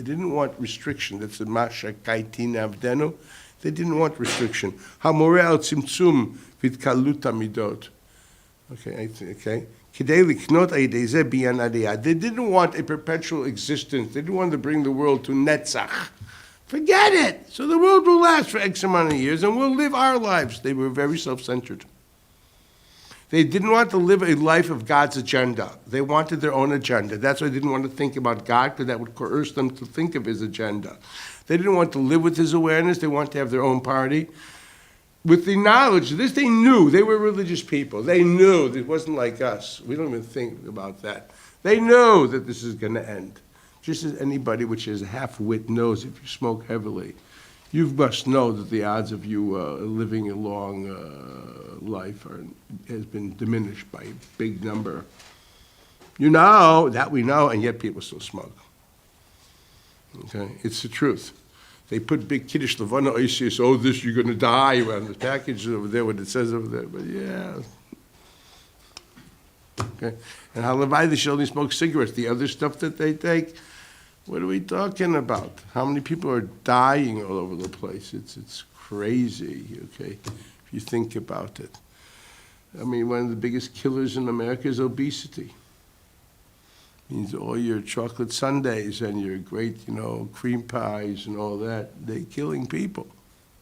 didn't want restriction. That's the Mashakaitin Avdenu. They didn't want restriction. Okay. They didn't want a perpetual existence. They didn't want to bring the world to Netzach. Forget it. So the world will last for X amount of years and we'll live our lives. They were very self-centered. They didn't want to live a life of God's agenda. They wanted their own agenda. That's why they didn't want to think about God, because that would coerce them to think of his agenda. They didn't want to live with his awareness. They wanted to have their own party. With the knowledge of this, they knew. They were religious people. They knew. It wasn't like us. We don't even think about that. They know that this is going to end. Just as anybody which is half-wit knows, if you smoke heavily, you must know that the odds of you living a long life has been diminished by a big number. You know, that we know, and yet people still smoke. Okay, it's the truth. They put big Kiddush Levana Oisius, oh, this, you're going to die, on the package over there, what it says over there, but yeah. Okay, and Halavai, they should only smoke cigarettes. The other stuff that they take, what are we talking about? How many people are dying all over the place? It's crazy, okay, if you think about it. I mean, one of the biggest killers in America is obesity. It means all your chocolate sundaes and your great, cream pies and all that, they're killing people.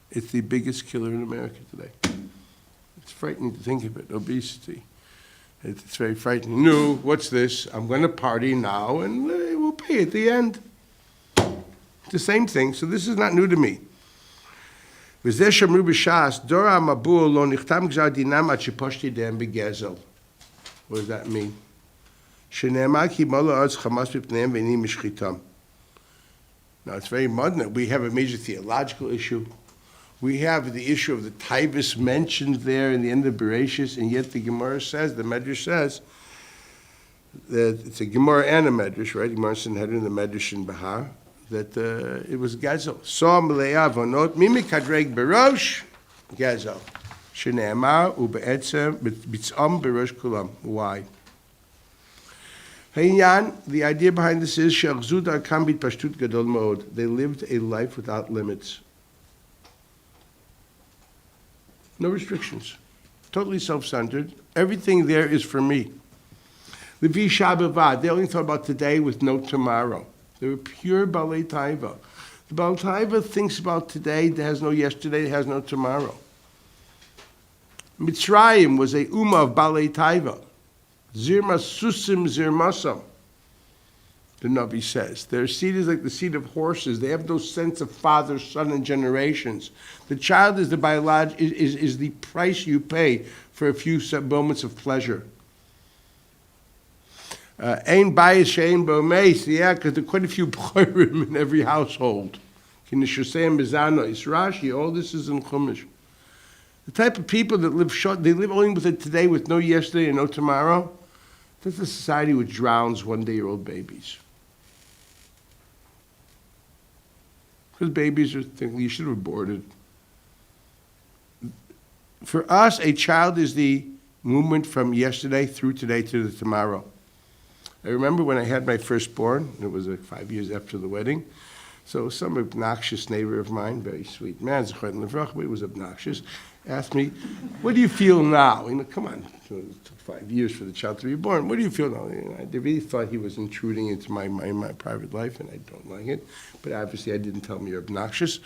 It's the biggest killer in America today. It's frightening to think of it, obesity. It's very frightening. No, what's this? I'm going to party now and we'll pay at the end. It's the same thing, so this is not new to me. What does that mean? Now, it's very modern. We have a major theological issue. We have the issue of the Taivas mentioned there in the end of Beraishis, and yet the Gemara says, the Medrash says, that it's a Gemara and a Medrash, right? Gemara Sanhedrin, the Medrash in Bahar, that it was Gezel. So Meleah Vonot, Mimikadreg Berosh, Gezel. Shene'emar, Ube'etzem, Bitzom Berosh Kulam. Why? The idea behind this is they lived a life without limits. No restrictions. Totally self-centered. Everything there is for me. Levi Shabbat, they only thought about today with no tomorrow. They were pure Balei Taiva. The Balei Taiva thinks about today that has no yesterday, that has no tomorrow. Mitzrayim was a Ummah of Balei Taiva. Zirma susim zirmasam, the Navi says. Their seed is like the seed of horses. They have no sense of father, son, and generations. The child is the is the price you pay for a few moments of pleasure. Ein bayis she'ein bo meis, yeah, because there are quite a few b'chorim in every household. Kinishusayim bezano, it's Rashi, all this is in Chumash. The type of people that live short, they live only with it today with no yesterday and no tomorrow. That's a society which drowns one-day-old babies. Because babies are thinking, you should have aborted. For us, a child is the movement from yesterday through today to the tomorrow. I remember when I had my firstborn, it was like 5 years after the wedding, so some obnoxious neighbor of mine, very sweet man, but he was obnoxious, asked me, what do you feel now? Come on, it took 5 years for the child to be born. What do you feel now? I really thought he was intruding into my private life, and I don't like it. But obviously I didn't tell him you're obnoxious.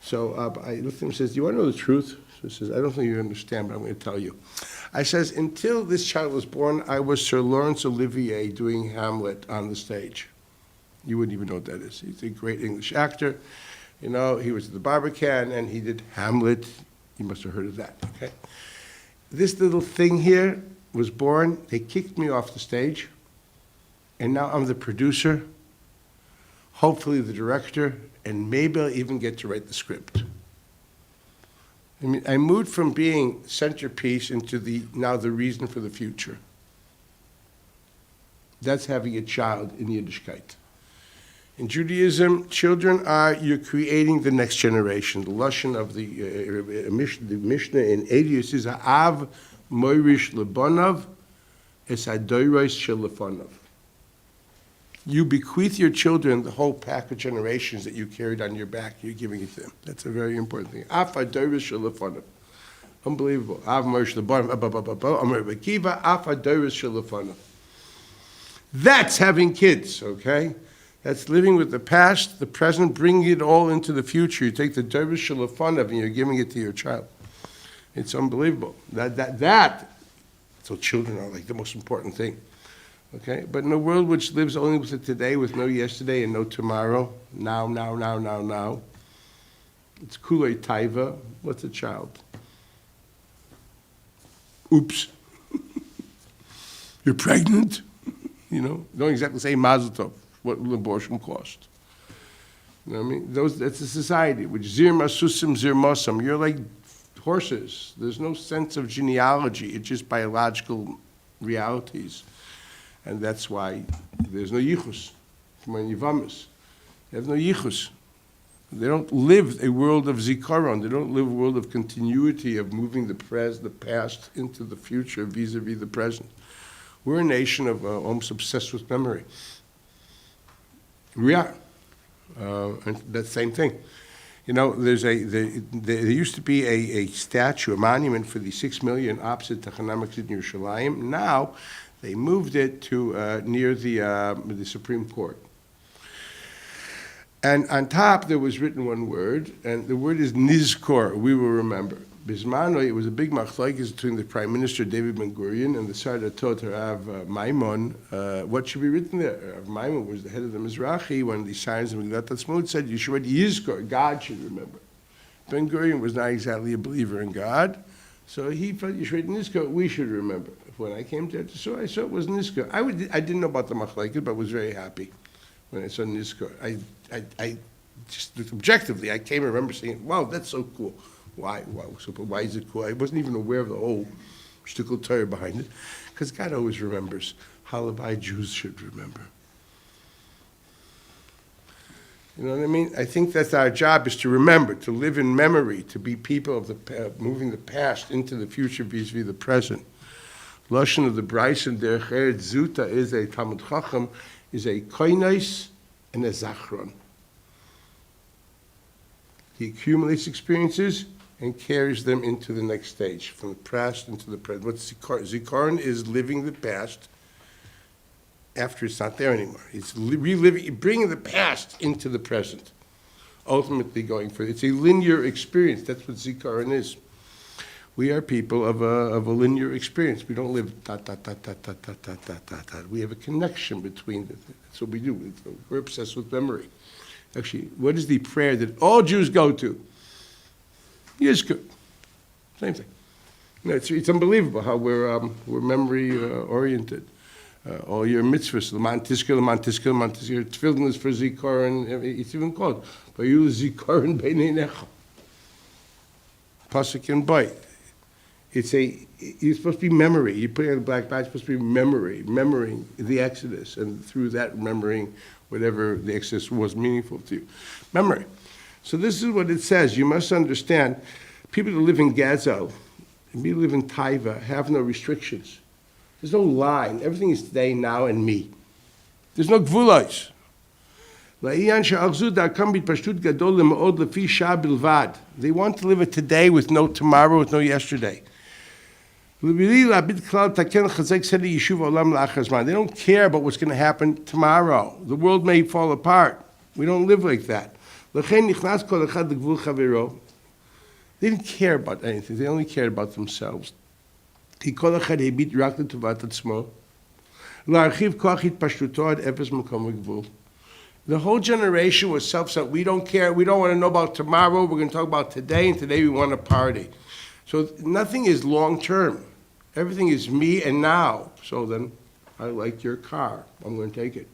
So I looked at him and says, do you want to know the truth? So he says, I don't think you understand, but I'm going to tell you. I says, until this child was born, I was Sir Laurence Olivier doing Hamlet on the stage. You wouldn't even know what that is. He's a great English actor. He was at the Barbican, and he did Hamlet. You must have heard of that, okay? This little thing here was born. They kicked me off the stage, and now I'm the producer, hopefully the director, and maybe I'll even get to write the script. I mean, I moved from being centerpiece into now the reason for the future. That's having a child in Yiddishkeit. In Judaism, you're creating the next generation. The lashon of the Mishnah in Edius is Av Moirish Lebanav Es Hadoros Shelefonav. You bequeath your children the whole pack of generations that you carried on your back. You're giving it to them. That's a very important thing. Av Hadoros Shelefonav. Unbelievable. Av Moirish Lebanav. Amar Bakiva. Av Hadoros Shelefonav. That's having kids, okay? That's living with the past, the present, bringing it all into the future. You take the dervish shalafonav and you're giving it to your child. It's unbelievable. So children are like the most important thing. Okay? But in a world which lives only with it today, with no yesterday and no tomorrow, now. It's kulei taiva. What's a child? Oops. You're pregnant? Don't exactly say mazel tov. What will abortion cost? You know what I mean? That's a society which zir masusim, zir masam. You're like horses. There's no sense of genealogy. It's just biological realities. And that's why there's no yichus. When Yivamis, they have no yichus. They don't live a world of zikaron. They don't live a world of continuity, of moving the past into the future vis-a-vis the present. We're a nation of almost obsessed with memory. We are. And that same thing. You know, there used to be a statue, a monument for the 6 million opposite Tachana Machzit in Yerushalayim. Now, they moved it to near the Supreme Court. And on top, there was written one word, and the word is nizkor, we will remember. Bismano, it was a big machlokes between the Prime Minister, David Ben-Gurion, and the Sardatot Rav Maimon. What should be written there? Rav Maimon was the head of the Mizrahi. One of the signs of Megillat Ha'atzmaut said, you should write Yizkor, God should remember. Ben-Gurion was not exactly a believer in God, so he felt you should write Nizkor, we should remember. When I came to Eretz, I saw it was Nizkor. I didn't know about the machlokes, but was very happy when I saw Nizkor. I just objectively, I came and remember saying, wow, that's so cool. Why is it cool? I wasn't even aware of the whole shtickle Torah behind it, because God always remembers. Halabai Jews should remember. You know what I mean? I think that's our job, is to remember, to live in memory, to be people of the moving the past into the future vis-a-vis the present. Lashon of the Bryson Derech Eretz Zuta is a Talmud Chacham, is a koinais and a zachron. He accumulates experiences and carries them into the next stage, from the past into the present. What's zikaron? Zikaron is living the past after it's not there anymore. It's reliving, bringing the past into the present, ultimately going for it. It's a linear experience. That's what zikaron is. We are people of a linear experience. We don't live dot, dot, dot, dot, dot, dot, dot, dot, dot, dot. We have a connection between them. That's what we do. We're obsessed with memory. Actually, what is the prayer that all Jews go to? Yizkor. Same thing. You know, it's unbelievable how we're memory oriented. All your mitzvahs, L'man Tisker, Tefillin is for Zikaron, it's even called Vayul Zikaron Beinei Necha. Pasuk and Bite. You're supposed to be memory. You put it on a black badge, it's supposed to be remembering the Exodus, and through that remembering whatever the Exodus was meaningful to you. Memory. So this is what it says. You must understand, people that live in Gazo, and people who live in Taiva, have no restrictions. There's no line. Everything is today, now, and me. There's no gvulos. They want to live it today with no tomorrow, with no yesterday. They don't care about what's going to happen tomorrow. The world may fall apart. We don't live like that. They didn't care about anything. They only cared about themselves. The whole generation was self-centered. We don't care. We don't want to know about tomorrow. We're going to talk about today, and today we want to party. So nothing is long-term. Everything is me and now. So then, I like your car. I'm going to take it.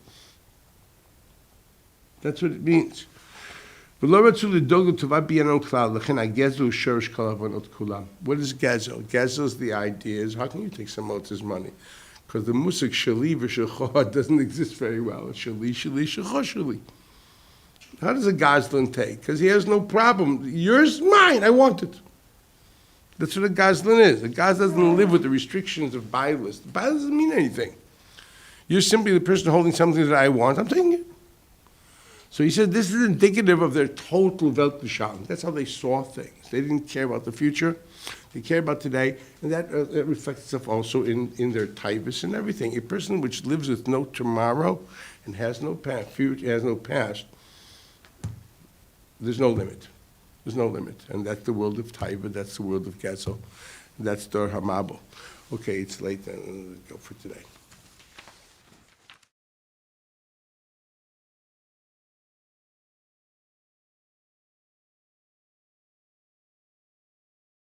That's what it means. What is gezel? Gezel is the idea is, how can you take someone else's money? Because the musik shali v'shecho doesn't exist very well. It's shali, shali, shecho, shali. How does a gazlan take? Because he has no problem. Yours, mine, I want it. That's what a gazlan is. A gazlan doesn't live with the restrictions of bailus. The bailus doesn't mean anything. You're simply the person holding something that I want. I'm taking it. So he said this is indicative of their total Weltanschauung. That's how they saw things. They didn't care about the future. They cared about today. And that reflects itself also in their taivus and everything. A person which lives with no tomorrow and has no future, has no past, there's no limit. There's no limit. And that's the world of taiva. That's the world of Getzel. That's Dor Hamabel. Okay, it's late. Then. Let's go for today.